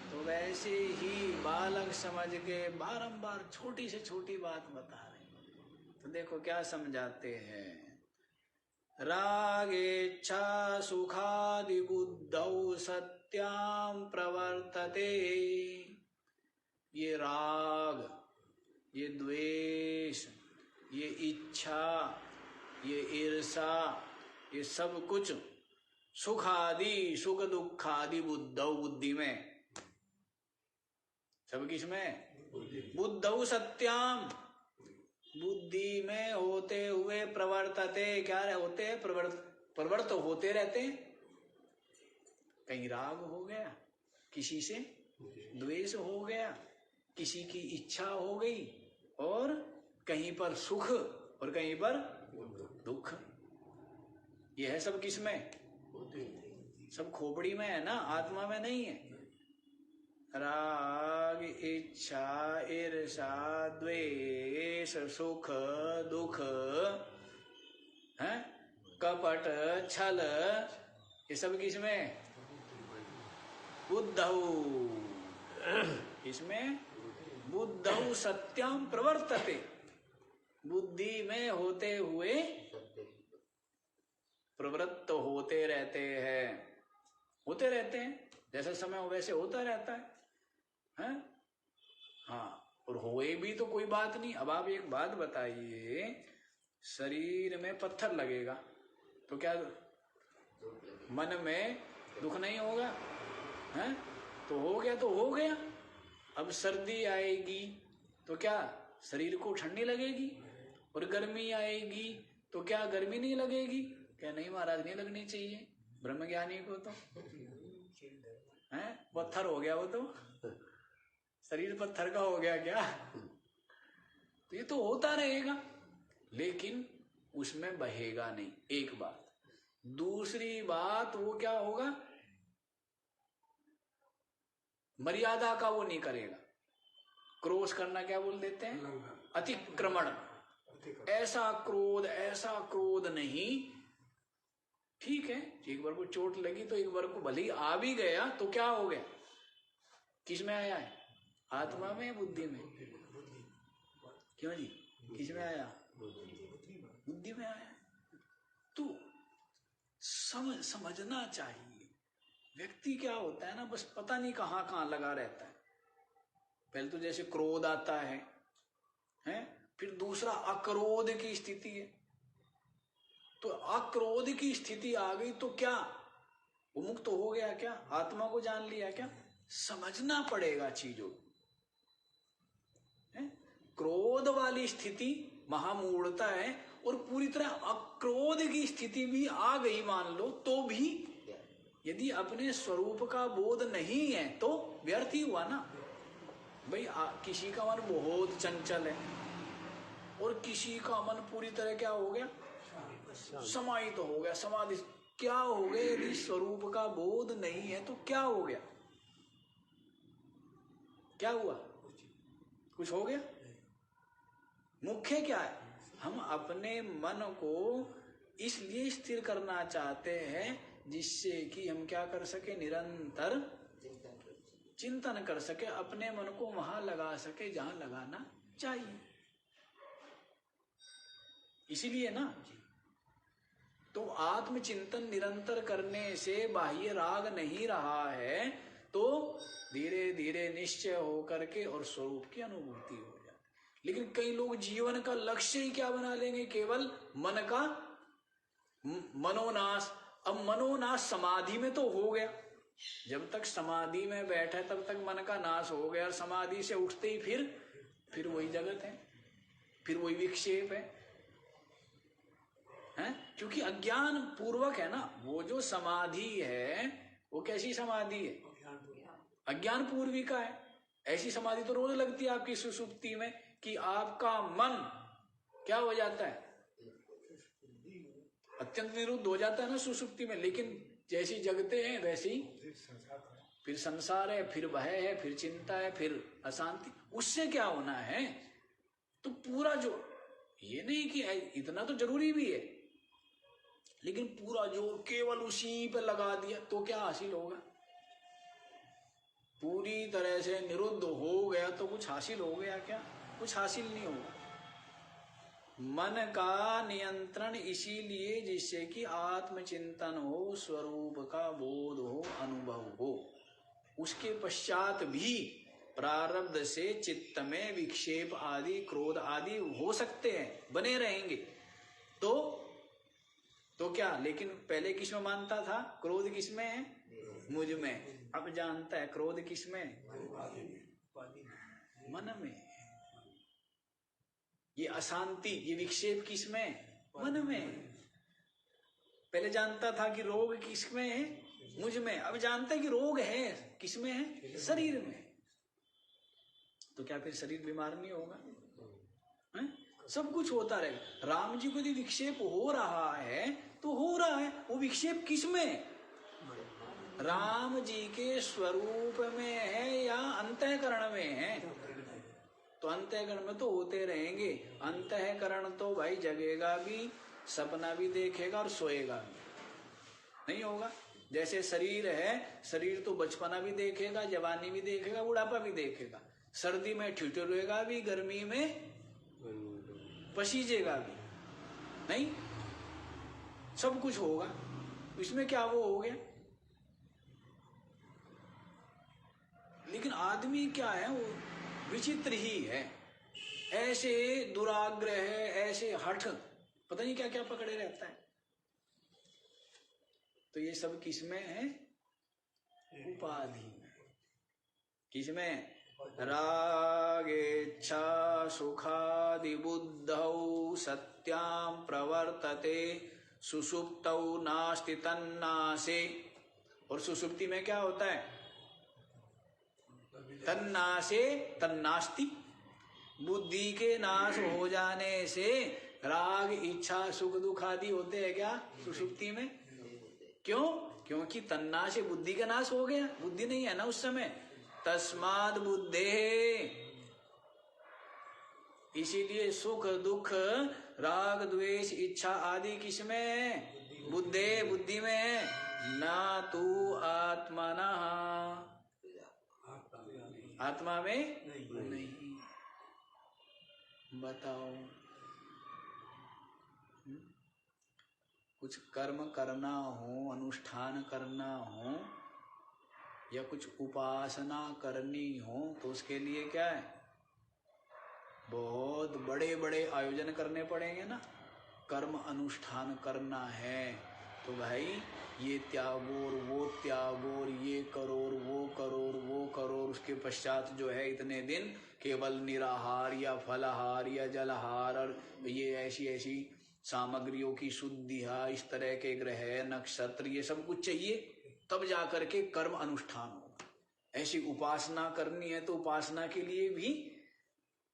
तो वैसे ही बालक समझ के बारंबार छोटी से छोटी बात बता रहे। तो देखो क्या समझाते हैं। रागेच्छा सुखादि बुद्धौ सत्याम प्रवर्तते। ये राग, ये द्वेष, ये इच्छा, ये ईर्षा, ये सब कुछ सुख आदि, सुख दुख आदि बुद्धौ, बुद्धि में, सब किसमें? बुद्धौ सत्याम, बुद्धि में होते हुए प्रवर्तते। क्या होते हैं? प्रवर्त होते रहते हैं। कहीं राग हो गया, किसी से द्वेष हो गया, किसी की इच्छा हो गई, और कहीं पर सुख और कहीं पर दुख। यह है सब किसमें? सब खोपड़ी में है ना, आत्मा में नहीं है। राग, इच्छा, ईर्षा, द्वेष, सुख दुख, है कपट, छल, ये सब किसमें? बुद्धौ। इसमें बुद्धौ सत्यम प्रवर्तते, बुद्धि में होते हुए प्रवृत्त होते रहते हैं, होते रहते हैं। जैसा समय हो वैसे होता रहता है, हैं? हाँ, और होए भी तो कोई बात नहीं। अब आप एक बात बताइए, शरीर में पत्थर लगेगा तो क्या मन में दुख नहीं होगा? हैं? तो हो गया तो हो गया। अब सर्दी आएगी तो क्या शरीर को ठंडी लगेगी? और गर्मी आएगी तो क्या गर्मी नहीं लगेगी? क्या नहीं महाराज, नहीं लगनी चाहिए ब्रह्मज्ञानी को तो, हैं? पत्थर हो गया वो तो, शरीर पत्थर का हो गया क्या? तो ये तो होता रहेगा, लेकिन उसमें बहेगा नहीं, एक बात। दूसरी बात, वो क्या होगा? मर्यादा का वो नहीं करेगा। क्रोध करना क्या बोल देते हैं? अतिक्रमण। ऐसा क्रोध नहीं। ठीक है, एक बार को चोट लगी तो एक बार को भले ही आ भी गया तो क्या हो गया? किस में आया है? आत्मा में, बुद्धि में? क्यों जी, किस में आया? बुद्धि में आया। तो समझना चाहिए। व्यक्ति क्या होता है ना, बस पता नहीं कहाँ कहाँ लगा रहता है। पहले तो जैसे क्रोध आता है, हैं? फिर दूसरा अक्रोध की स्थिति है। तो अक्रोध की स्थिति आ गई तो क्या वो मुक्त हो गया? क्या आत्मा को जान लिया? क्या समझना पड़ेगा चीजों। क्रोध वाली स्थिति महामूढ़ता है, और पूरी तरह अक्रोध की स्थिति भी आ गई मान लो, तो भी यदि अपने स्वरूप का बोध नहीं है तो व्यर्थ ही हुआ ना भाई। किसी का मन बहुत चंचल है और किसी का मन पूरी तरह क्या हो गया? समाहित तो हो गया, समाधि। क्या हो गया? यदि स्वरूप का बोध नहीं है तो क्या हो गया? क्या हुआ? कुछ हो गया? मुख्य क्या है? हम अपने मन को इसलिए स्थिर करना चाहते हैं जिससे कि हम क्या कर सके? निरंतर चिंतन कर सके, अपने मन को वहां लगा सके जहां लगाना चाहिए। इसीलिए ना, तो आत्मचिंतन निरंतर करने से बाह्य राग नहीं रहा है तो धीरे धीरे निश्चय होकर के और स्वरूप की अनुभूति हो जाती। लेकिन कई लोग जीवन का लक्ष्य ही क्या बना लेंगे? केवल मन का मनोनाश। अब मनोनाश समाधि में तो हो गया, जब तक समाधि में बैठा तब तक मन का नाश हो गया, और समाधि से उठते ही फिर वही जगत है, फिर वही विक्षेप है, हैं? क्योंकि अज्ञान पूर्वक है ना। वो जो समाधि है वो कैसी समाधि है? अज्ञान पूर्विका है। ऐसी समाधि तो रोज लगती है आपकी सुषुप्ति में कि आपका मन क्या हो जाता है, अत्यंत निरुद्ध हो जाता है ना सुषुप्ति में। लेकिन जैसी जगते हैं वैसी फिर संसार है, फिर भय है, फिर चिंता है, फिर अशांति। उससे क्या होना है, तो पूरा जो, ये नहीं कि इतना तो जरूरी भी है, लेकिन पूरा जोर केवल उसी पे लगा दिया तो क्या हासिल होगा? पूरी तरह से निरुद्ध हो गया तो कुछ हासिल हो गया क्या? कुछ हासिल नहीं होगा। मन का नियंत्रण इसीलिए जिससे कि आत्मचिंतन हो, स्वरूप का बोध हो, अनुभव हो। उसके पश्चात भी प्रारब्ध से चित्त में विक्षेप आदि, क्रोध आदि हो सकते हैं, बने रहेंगे। तो क्या, लेकिन पहले किसमें मानता था? क्रोध किसमें है? मुझ में। अब जानता है क्रोध किसमें? मन में। ये अशांति, ये विक्षेप किसमें? मन में। पहले जानता था कि रोग किसमें है? मुझ में। अब जानता है कि रोग है किसमें है? शरीर में। तो क्या फिर शरीर बीमार नहीं होगा? है? सब कुछ होता रहेगा। राम जी को यदि विक्षेप हो रहा है तो हो रहा है, वो विक्षेप किसमें? राम जी के स्वरूप में है या अंतःकरण में है? तो अंतःकरण में तो होते रहेंगे। अंतःकरण तो भाई जगेगा भी, सपना भी देखेगा और सोएगा भी। नहीं होगा? जैसे शरीर है, शरीर तो बचपना भी देखेगा, जवानी भी देखेगा, बुढ़ापा भी देखेगा। सर्दी में ठिठुरेगा भी, गर्मी में पसीजेगा भी। नहीं, सब कुछ होगा। इसमें क्या वो हो गया? लेकिन आदमी क्या है, वो विचित्र ही है। ऐसे दुराग्रह है, ऐसे हठ, पता नहीं क्या क्या पकड़े रहता है। तो ये सब किसमें है? उपाधि में। किसमें? रागेच्छा सुखादि बुद्धौ सत्यां प्रवर्तते सुषुप्तौ नास्ति तन्नासे। और सुषुप्ति में क्या होता है? तन्नासे तन्नास्ति। बुद्धि के नाश हो जाने से राग, इच्छा, सुख, दुख आदि होते हैं क्या सुषुप्ति में? क्यों? क्योंकि तन्ना से बुद्धि का नाश हो गया, बुद्धि नहीं है ना उस समय। तस्माद बुद्धे, इसीलिए सुख दुख राग द्वेष इच्छा आदि किसमें? बुद्धे, बुद्धि में है। ना तू आत्मना, आत्मा में नहीं। बताओ, कुछ कर्म करना हो, अनुष्ठान करना हो, या कुछ उपासना करनी हो तो उसके लिए क्या है? बहुत बड़े बड़े आयोजन करने पड़ेंगे ना। कर्म अनुष्ठान करना है तो भाई ये त्यागोर, वो त्यागोर, ये करोर, वो करोर, वो करोर। उसके पश्चात जो है इतने दिन केवल निराहार या फलाहार या जलहार, और ये ऐसी ऐसी सामग्रियों की शुद्धि, इस तरह के ग्रह नक्षत्र, ये सब कुछ चाहिए, तब जाकर के कर्म अनुष्ठान होगा। ऐसी उपासना करनी है तो उपासना के लिए भी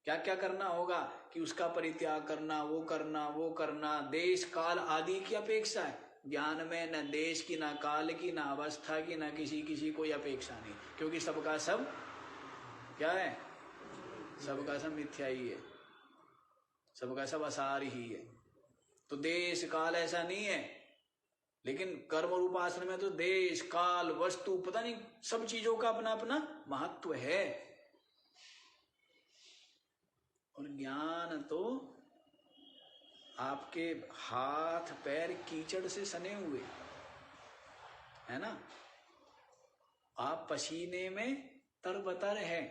क्या क्या करना होगा कि उसका परित्याग करना, वो करना, वो करना। देश काल आदि की अपेक्षा है ज्ञान में, न देश की, न काल की, न अवस्था की, न किसी कोई अपेक्षा नहीं, क्योंकि सबका सब क्या है? सबका सब मिथ्या ही है, सबका सब असार ही है। तो देश काल ऐसा नहीं है, लेकिन कर्म और उपासना में तो देश काल वस्तु पता नहीं, सब चीजों का अपना अपना महत्व है। और ज्ञान तो आपके हाथ पैर कीचड़ से सने हुए है ना, आप पसीने में तरबतर है,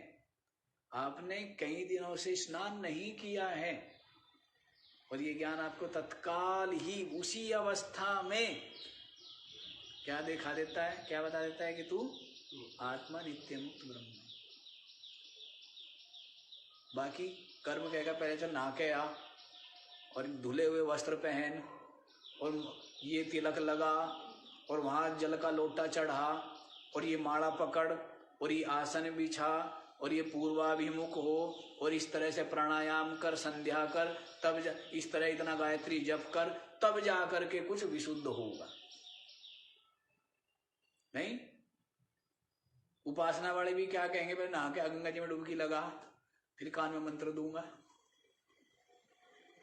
आपने कई दिनों से स्नान नहीं किया है, और ये ज्ञान आपको तत्काल ही उसी अवस्था में क्या दिखा देता है, क्या बता देता है कि तू आत्मा नित्य मुक्त ब्रह्म। बाकी कर्म कहेगा पहले चल नहा के आ, और धुले हुए वस्त्र पहन, और ये तिलक लगा, और वहां जल का लोटा चढ़ा, और ये माला पकड़, और ये आसन बिछा, और ये पूर्वाभिमुख हो और इस तरह से प्राणायाम कर, संध्या कर, तब इस तरह इतना गायत्री जप कर, तब जा करके कुछ विशुद्ध होगा। नहीं, उपासना वाले भी क्या कहेंगे, भाई नहा के गंगा जी में डुबकी लगा, फिर कान में मंत्र दूंगा,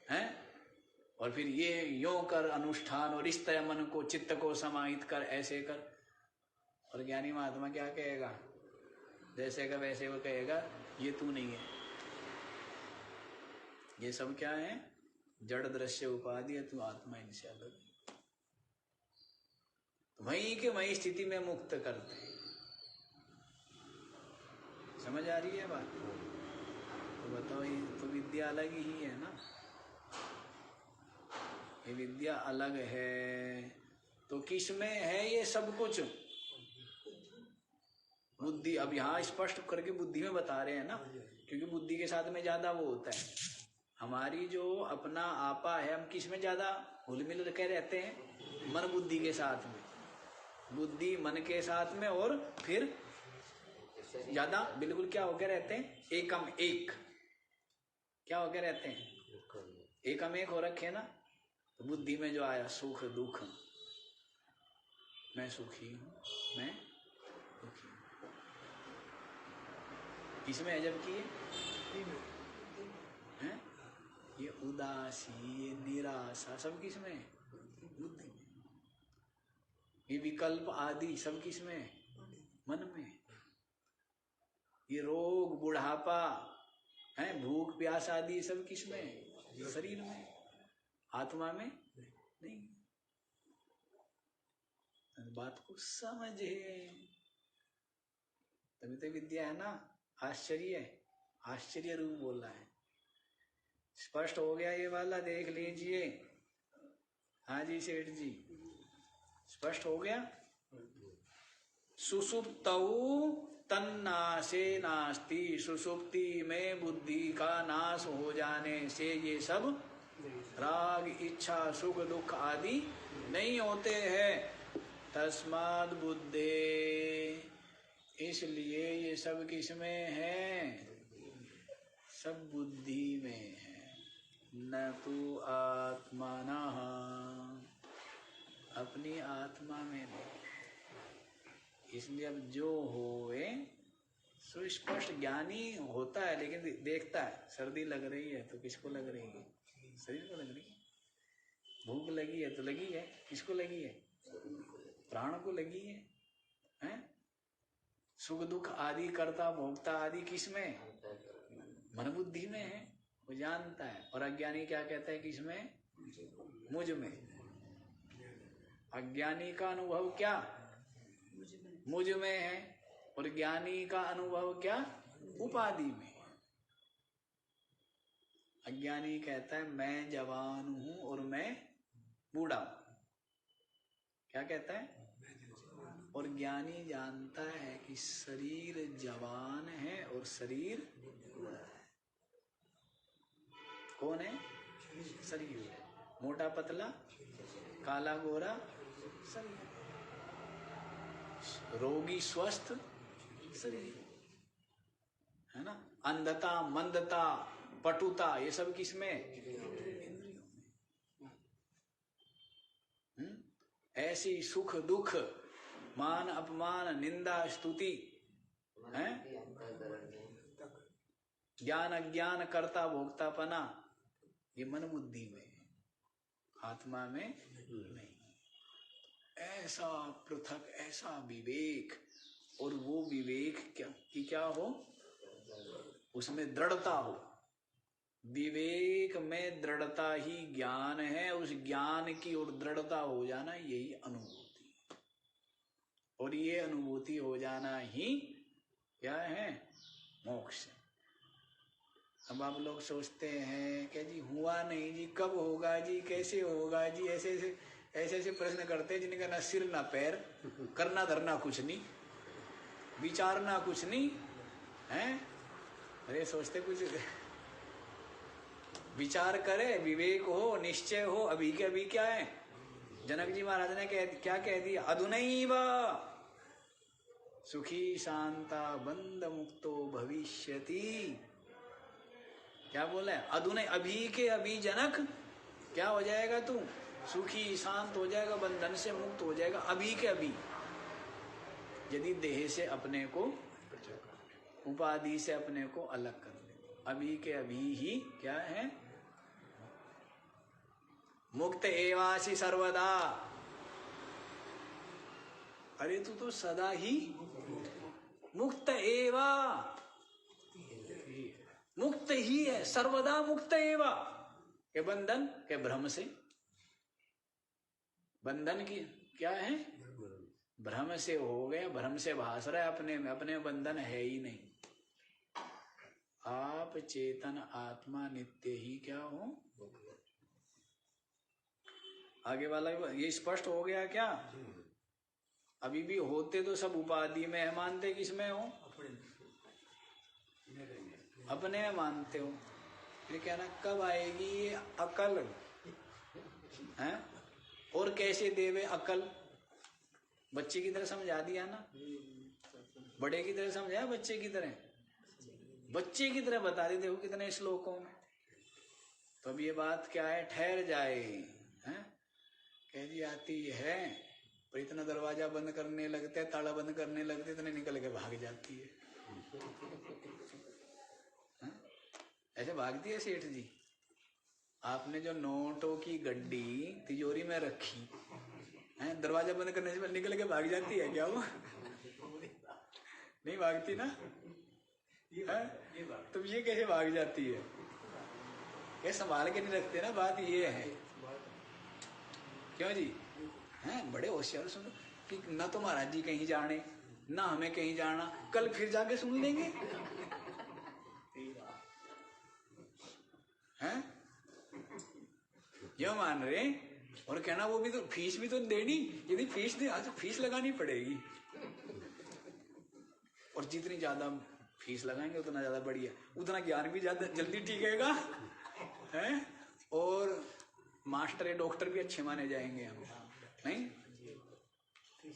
हैं, और फिर ये यों कर अनुष्ठान, और इस तरह मन को, चित्त को समाहित कर, ऐसे कर। और ज्ञानी महात्मा क्या कहेगा, जैसे का वैसे वो कहेगा, ये तू नहीं है, ये सब क्या है, जड़ दृश्य उपाधि है, तू आत्मा इनसे अलग। वहीं के वहीं स्थिति में मुक्त करते हैं। समझ आ रही है बात? तो बताओ, ये तो विद्या अलग ही है ना, ये विद्या अलग है। तो किस में है ये सब कुछ? बुद्धि। अब यहाँ स्पष्ट करके बुद्धि में बता रहे हैं ना, क्योंकि बुद्धि के साथ में ज्यादा वो होता है। हमारी जो अपना आपा है, हम किस में ज्यादा घुल मिल के रहते हैं? मन बुद्धि के साथ में, बुद्धि मन के साथ में, और फिर ज्यादा बिल्कुल क्या होके रहते हैं, एकम एक। क्या होके रहते हैं? एकम एक हो रखे ना। तो बुद्धि में जो आया सुख दुख, मैं सुखी हूं, मैं दुखी हूं, किसमें है? जबकि है ये उदासी, ये निराशा, सब किसमें है? बुद्धि में। ये विकल्प आदि सब किसमें? मन में। ये रोग, बुढ़ापा, है, भूख प्यास आदि सब किसमें? शरीर में। आत्मा में नहीं। बात को समझे, तभी तो विद्या है ना। आश्चर्य, आश्चर्य रूप बोला है। स्पष्ट हो गया ये वाला? देख लीजिए। हाँ जी सेठ जी, स्पष्ट हो गया। सुसुप्तौ तन्नाशे नास्ति, सुसुप्ति में बुद्धि का नाश हो जाने से ये सब राग, इच्छा, सुख दुख आदि नहीं होते हैं। तस्माद् बुद्धे, इसलिए ये सब किसमें है? सब बुद्धि में है। न तू आत्मानः, अपनी आत्मा में नहीं। इसलिए अब जो होए सुस्पष्ट ज्ञानी होता है, लेकिन देखता है सर्दी लग रही है तो किसको लग रही है? शरीर को लग रही है। भूख लगी है तो लगी है, किसको लगी है? प्राण को लगी है, हैं? सुख दुख आदि कर्ता भोक्ता आदि किसमें? मन बुद्धि में है, वो जानता है। और अज्ञानी क्या कहता है? किसमें? मुझ में। अज्ञानी का अनुभव क्या? मुझ में है। और ज्ञानी का अनुभव क्या? उपाधि में। अज्ञानी कहता है मैं जवान हूं और मैं बूढ़ा हूं। क्या कहता है? और ज्ञानी जानता है कि शरीर जवान है और शरीर बूढ़ा है। कौन है? शरीर। मोटा पतला, काला गोरा शरीर, रोगी स्वस्थ शरीर, है ना। अंधता, मंदता, पटुता, ये सब किसमें? इंद्रियों में। ऐसी सुख दुख, मान अपमान, निंदा स्तुति, है, ज्ञान अज्ञान, कर्ता भोक्तापना, ये मन बुद्धि में, आत्मा में नहीं। ऐसा पृथक, ऐसा विवेक, और वो विवेक क्या हो? उसमें दृढ़ता हो। विवेक में दृढ़ता ही ज्ञान है। उस ज्ञान की ओर दृढ़ता हो जाना, यही अनुभूति। और ये अनुभूति हो जाना ही क्या है? मोक्ष। अब आप लोग सोचते हैं क्या जी हुआ नहीं जी, कब होगा जी, कैसे होगा जी, ऐसे प्रश्न करते हैं जिनका ना सिर ना पैर, करना धरना कुछ नहीं, विचारना कुछ नहीं है। अरे सोचते कुछ विचार करे, विवेक हो, निश्चय हो। अभी के अभी क्या है? जनक जी महाराज ने क्या कह दिया? अधुनैव सुखी शांता बंध मुक्तो भविष्यति। क्या बोला है? अधुने अभी के अभी जनक क्या हो जाएगा तू? सुखी शांत हो जाएगा, बंधन से मुक्त हो जाएगा अभी के अभी, यदि देह से अपने को, उपाधि से अपने को अलग कर ले। अभी के अभी ही क्या है? मुक्त एवासी सर्वदा। अरे तू तो सदा ही मुक्त एवा, मुक्त ही है, सर्वदा मुक्त एवा। के बंधन के भ्रम से, बंधन की क्या है? भ्रम से हो गया, भ्रम से भास रहा है अपने में, अपने में बंधन है ही नहीं। आप चेतन आत्मा नित्य ही क्या हो? आगे वाला ये स्पष्ट हो गया क्या? अभी भी होते तो सब उपाधि में है, मानते किसमें हो? अपने में मानते हो। फिर कहना कब आएगी ये अकल है? और कैसे देवे अकल? बच्चे की तरह समझा दिया ना, बड़े की तरह समझाया, बच्चे की तरह, बच्चे की तरह बता देते हो कितने श्लोकों में। तो अब ये बात क्या है? ठहर जाए हैं? कह दी आती है, पर इतना दरवाजा बंद करने लगते, ताला बंद करने लगते, इतने निकल के भाग जाती है। ऐसे भागती है सेठ जी। आपने जो नोटों की गड्डी तिजोरी में रखी है, दरवाजा बंद करने से पहले निकल के भाग जाती है क्या वो? नहीं भागती ना? तुम ये कैसे भाग जाती है? ये संभाल के नहीं रखते ना, बात ये है। क्यों जी? हैं बड़े होशियार। सुनो कि ना तो महाराज जी कहीं जाने, ना हमें कहीं जाना, कल फिर जाके सुन लेंगे। हैं क्यों मान रहे? और कहना वो भी तो फीस भी तो देनी, यदि फीस दे तो फीस लगानी पड़ेगी, और जितनी ज्यादा फीस लगाएंगे उतना ज्यादा बढ़िया, उतना ज्ञान भी ज्यादा जल्दी टिकेगा है, और मास्टर या डॉक्टर भी अच्छे माने जाएंगे हम। नहीं,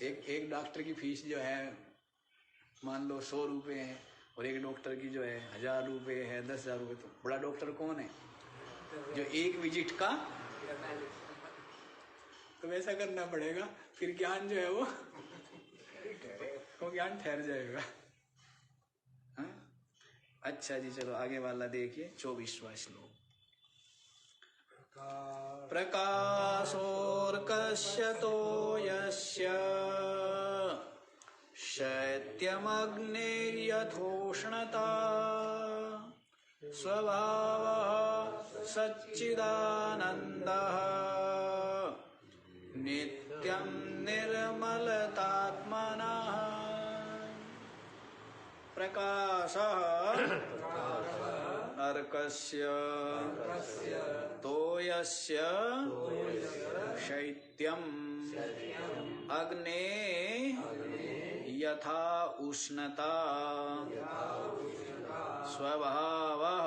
एक डॉक्टर की फीस जो है मान लो 100 रुपए है, और एक डॉक्टर की जो है 1000 रुपए है, 10,000 रुपए। तो बड़ा डॉक्टर कौन है? जो एक विजिट का। तो वैसा करना पड़ेगा, फिर ज्ञान जो है वो ज्ञान ठहर जाएगा। हाँ? अच्छा जी, चलो आगे वाला देखिए 24वां श्लोक। प्रकाशोर्कस्य यस्य शैत्यमग्निर्यथोष्णता स्वभावः सच्चिदानन्दः नित्यं निर्मलतात्मनः। प्रकाशः अर्कस्य तोयस्य शैत्यम् अग्ने यथा उष्णता स्वभावः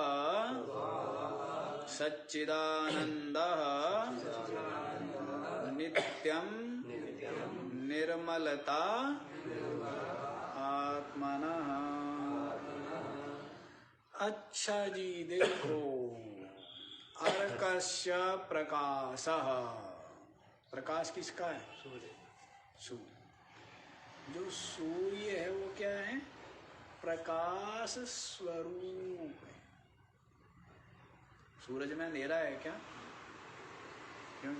सच्चिदानन्दः नित्यं निर्मलता आत्मनः। अच्छा जी देखो, अर्कस्य प्रकाशः, प्रकाश किसका है? सूर्य। जो सूर्य है वो क्या है? प्रकाश स्वरूप है। सूरज में अंधेरा है क्या? क्यों?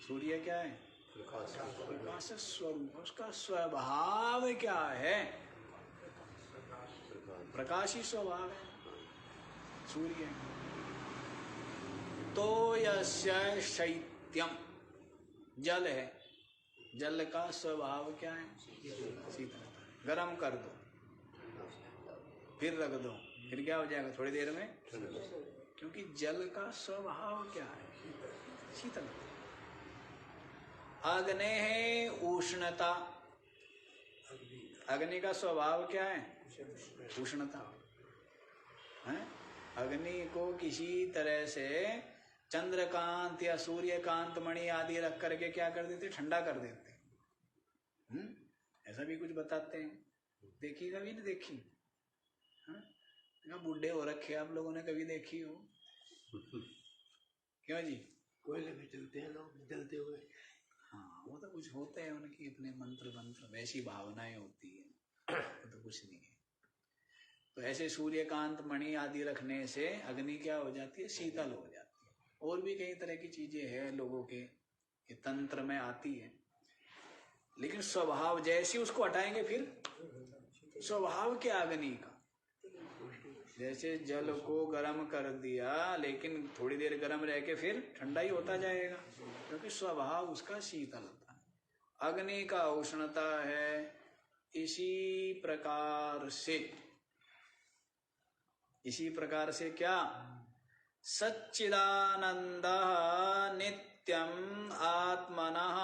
सूर्य क्या है? प्रकाश स्वरूप। उसका स्वभाव क्या है? प्रकाश ही स्वभाव है सूर्य। तो यस्य शैत्यम, जल है, जल का स्वभाव क्या है? शीतलता। गरम कर दो फिर रख दो, फिर क्या हो जाएगा? थोड़ी देर में, क्योंकि जल का स्वभाव क्या है? शीतलता। अग्नि है उष्णता, अग्नि का स्वभाव क्या है? उष्णता है। अग्नि को किसी तरह से चंद्रकांत या सूर्यकांत मणि आदि रख करके क्या कर देते? ठंडा कर देते। ऐसा भी कुछ बताते हैं। देखी कभी नहीं देखी? हाँ, बूढ़े हो रखे आप लोगों ने, कभी देखी हो? क्यों जी? कोयले में चलते हैं लोग जलते हुए। हाँ, वो तो कुछ होते हैं उनकी अपने मंत्र वैसी भावनाएं होती है, वो तो कुछ नहीं है। तो ऐसे सूर्यकांत मणि आदि रखने से अग्नि क्या हो जाती है? शीतल हो जाती है। और भी कई तरह की चीजें हैं लोगों के ये तंत्र में आती है, लेकिन स्वभाव जैसे उसको हटाएंगे फिर स्वभाव क्या अग्नि का, जैसे जल को गर्म कर दिया लेकिन थोड़ी देर गर्म रह के फिर ठंडा ही होता जाएगा, क्योंकि स्वभाव उसका शीतल होता है। अग्नि का उष्णता है। इसी प्रकार से क्या? सच्चिदानंद नित्यम आत्मनः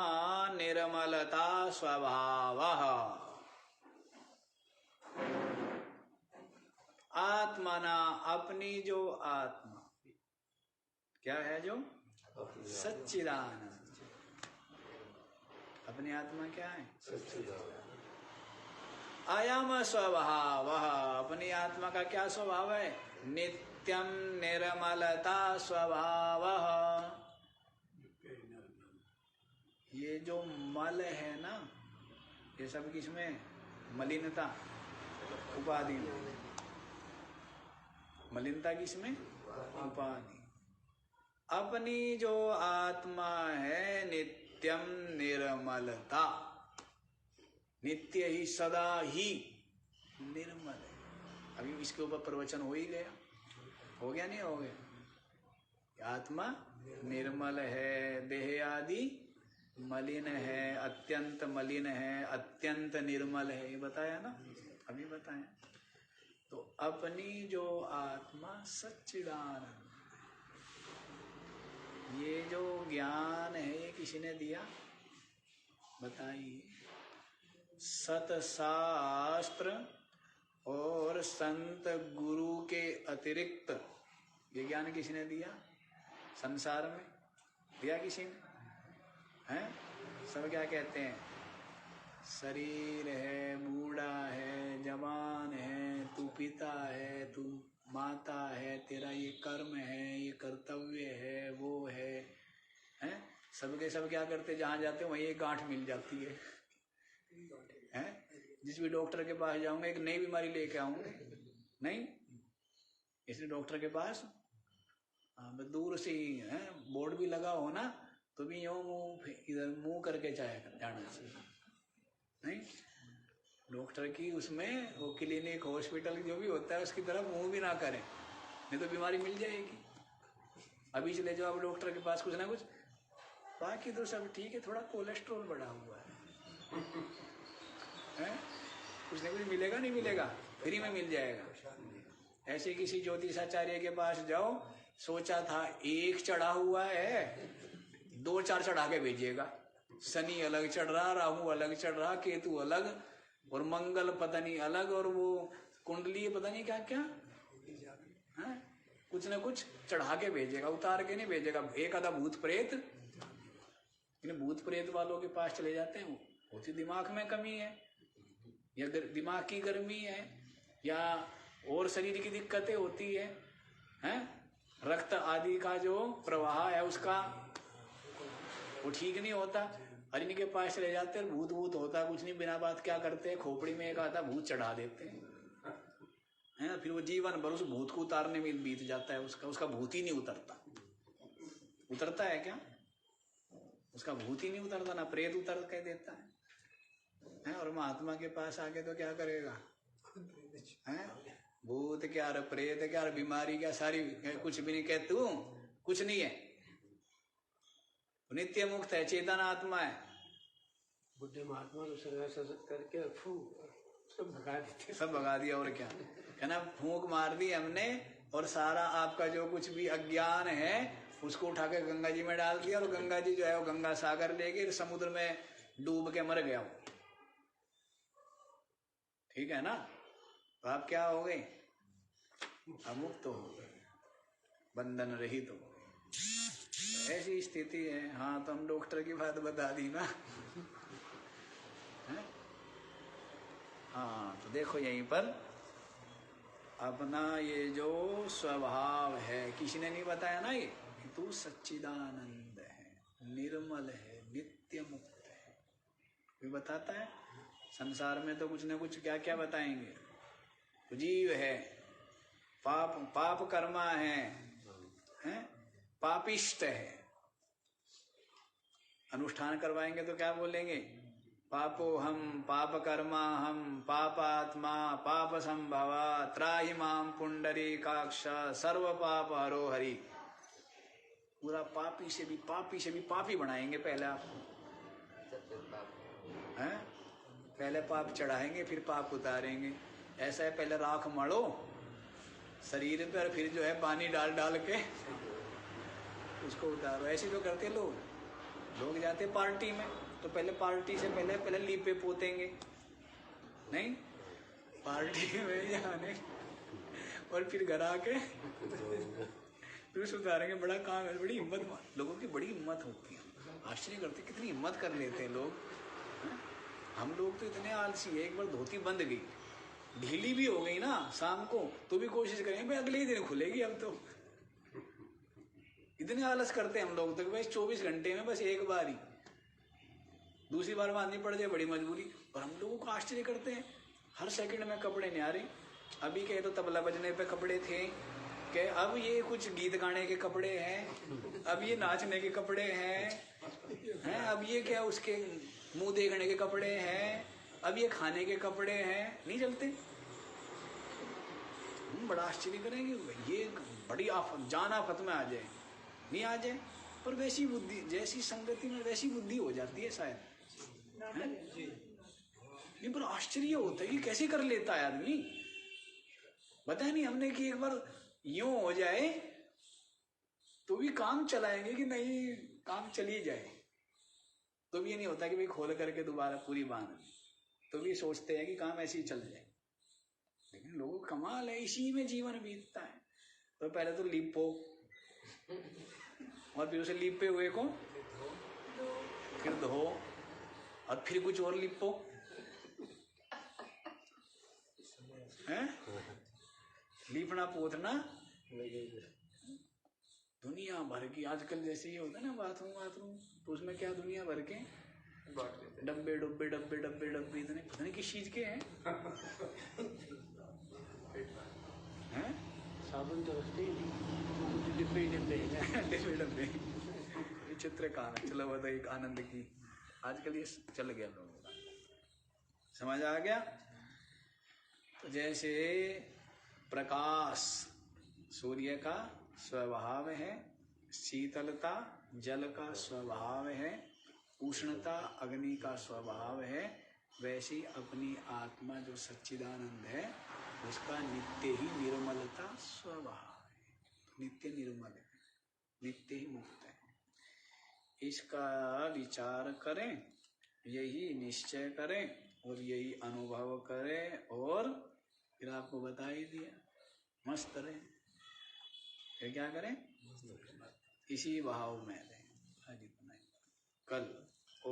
निर्मलता स्वभावः। आत्मना अपनी जो आत्मा क्या है? जो सच्चिदानंद। अपनी आत्मा क्या है? अयम स्वभाव। अपनी आत्मा का क्या स्वभाव है? नित्यम निर्मलता स्वभाव। ये जो मल है ना, ये सब किसमें? मलिनता उपाधि में। मलिनता किसमें? उपाधि। अपनी जो आत्मा है नित्यम निर्मलता, नित्य ही सदा ही निर्मल है। अभी इसके ऊपर प्रवचन हो ही गया, हो गया नहीं हो गया? आत्मा निर्मल है, देह आदि मलिन है, अत्यंत मलिन है, अत्यंत निर्मल है, ये बताया ना, अभी बताया। तो अपनी जो आत्मा सच्चिदानंद, ये जो ज्ञान है ये किसी ने दिया? बताइए। सतशास्त्र और संत गुरु के अतिरिक्त ये ज्ञान किसी ने दिया? संसार में दिया किसी ने? हैं? सब क्या कहते हैं? शरीर है, बूढ़ा है, जवान है, तू पिता है, तू माता है, तेरा ये कर्म है, ये कर्तव्य है, वो है, हैं? सबके सब क्या करते? जहाँ जाते वहीं एक गांठ मिल जाती है, हैं? जिस भी डॉक्टर के पास जाऊंगा एक नई बीमारी लेके आऊंगा, नहीं? इसलिए डॉक्टर के पास दूर से ही है, बोर्ड भी लगा हो ना तो भी यूं मुंह इधर मुंह करके जाना चाहिए, नहीं? डॉक्टर की उसमें वो क्लिनिक हॉस्पिटल जो भी होता है उसकी तरफ मुंह भी ना करें, नहीं तो बीमारी मिल जाएगी। अभी चले जाओ आप डॉक्टर के पास, कुछ ना कुछ, बाकी तो सब ठीक है, थोड़ा कोलेस्ट्रॉल बढ़ा हुआ है? कुछ ना कुछ मिलेगा, नहीं मिलेगा? फ्री में मिल जाएगा। ऐसे किसी ज्योतिषाचार्य के पास जाओ, सोचा था एक चढ़ा हुआ है, 2-4 चढ़ा के भेजिएगा। शनि अलग चढ़ रहा, राहु अलग चढ़ रहा, केतु अलग, और मंगल पता नहीं अलग, और वो कुंडली पता नहीं क्या क्या है, कुछ ना कुछ चढ़ा के भेजेगा, उतार के नहीं भेजेगा। एक आधा भूत प्रेत, इन भूत प्रेत वालों के पास चले जाते हैं, होती दिमाग में कमी है, या दिमाग की गर्मी है, या और शरीर की दिक्कतें होती है, हैं? रक्त आदि का जो प्रवाह है उसका वो ठीक नहीं होता, और इनके पास चले जाते हैं, भूत भूत होता कुछ नहीं, बिना बात क्या करते हैं, खोपड़ी में एक आता भूत चढ़ा देते हैं, है? फिर वो जीवन भर उस भूत को उतारने में बीत जाता है, उसका भूत ही नहीं उतरता। उतरता है क्या? उसका भूत ही नहीं उतरता, ना प्रेत उतर के देता है? और महात्मा के पास आके तो क्या करेगा? है? भूत क्या रे, प्रेत क्या रे, बीमारी क्या, सारी कुछ भी नहीं कहते, तू कुछ नहीं है, नित्य मुक्त है, चेतन आत्मा है। बुद्धे महात्मा तो सजग करके सब भगा देते, सब भगा दिया, और क्या कहना, फूंक मार दी हमने, और सारा आपका जो कुछ भी अज्ञान है उसको उठा के गंगा जी में डाल दिया, और गंगा जी जो है वो गंगा सागर ले गए, समुद्र में डूब के मर गया वो, ठीक है ना? तो आप क्या हो गए? अमुक्त हो गए, बंधन रहित हो गए। ऐसी स्थिति है। हाँ, तो हम डॉक्टर की बात बता दी ना, है? हाँ, तो देखो यहीं पर अपना ये जो स्वभाव है, किसी ने नहीं बताया ना ये कि तू सच्चिदानंद है, निर्मल है, नित्य मुक्त है। कोई बताता है? संसार में तो कुछ न कुछ क्या क्या बताएंगे। जीव है, पाप कर्मा है, पापिष्ट है। अनुष्ठान करवाएंगे तो क्या बोलेंगे? पापो हम पाप कर्मा हम पापात्मा पाप संभवा त्राहि माम पुंडरीकाक्ष सर्व पाप हरो हरि। पूरा पापी से भी पापी बनाएंगे पहले आपको, हैं? पहले पाप चढ़ाएंगे फिर पाप उतारेंगे। ऐसा है, पहले राख मलो शरीर पर, फिर जो है पानी डाल डाल के उसको उतारो। ऐसे तो करते लोग जाते पार्टी में तो पहले पार्टी से पहले लीपे पोतेंगे, नहीं पार्टी में जाने और फिर घर आके फिर सुधारेंगे। बड़ा काम है, बड़ी हिम्मत, लोगों की बड़ी हिम्मत होती है। आश्चर्य करते कितनी हिम्मत कर लेते हैं लोग। हम लोग तो इतने आलसी है, एक बार धोती बंद गई, ढीली भी हो गई ना शाम को, तो भी कोशिश करेंगे भाई अगले ही दिन खुलेगी। अब तो इतने आलस करते हैं हम लोग तो, भाई 24 घंटे में बस एक बार ही, दूसरी बार बांधनी पड़ जाए बड़ी मजबूरी। और हम लोगों को आश्चर्य करते हैं, हर सेकंड में कपड़े नहीं आ रहे। अभी कहे तो तबला बजने पे कपड़े थे, कि अब ये कुछ गीत गाने के कपड़े हैं, अब ये नाचने के कपड़े हैं, अब ये क्या उसके मुंह देखने के कपड़े हैं, अब ये खाने के कपड़े हैं। नहीं चलते। हम बड़ा आश्चर्य करेंगे, ये बड़ी आफत, जान आफत में आ जाए, नहीं आ जाए। पर वैसी बुद्धि, जैसी संगति में वैसी बुद्धि हो जाती है शायद। नहीं, पर आश्चर्य होता है कि कैसे कर लेता है आदमी। बताया नहीं हमने कि एक बार यूं हो जाए तो भी काम चलाएंगे कि नहीं, काम चली जाए तो भी ये नहीं होता कि भाई खोल करके दोबारा पूरी बांध, तो भी सोचते हैं कि काम ऐसे ही चल जाए। लेकिन लोगों का कमाल है, इसी में जीवन बीतता है। तो पहले तो लीपो और फिर उसे लीपे हुए को फिर धो और फिर कुछ और लिपो, हैं? लीपना पोतना दुनिया भर की। आजकल जैसे ही होता है ना बाथरूम, तो उसमें क्या दुनिया भर के डब्बे डब्बे डब्बे डब्बे डब्बे इतने, पता नहीं किस चीज के हैं। साबुन तो रखते ही नहीं, डिब्बे डिब्बे डब्बे। विचित्र काम है। चलो बताइए, एक आनंद की आजकल ये चल गया लोगों का, समझ आ गया। तो जैसे प्रकाश सूर्य का स्वभाव है, शीतलता जल का स्वभाव है, उष्णता अग्नि का स्वभाव है, वैसी अपनी आत्मा जो सच्चिदानंद है उसका नित्य ही निर्मलता स्वभाव है। नित्य निर्मल है, नित्य ही मुक्त है। इसका विचार करें, यही निश्चय करें और यही अनुभव करें, और फिर आपको बता ही दिया, मस्त रहें। फिर क्या करें? इसी भाव में रहें। आज इतना ही। कल ओ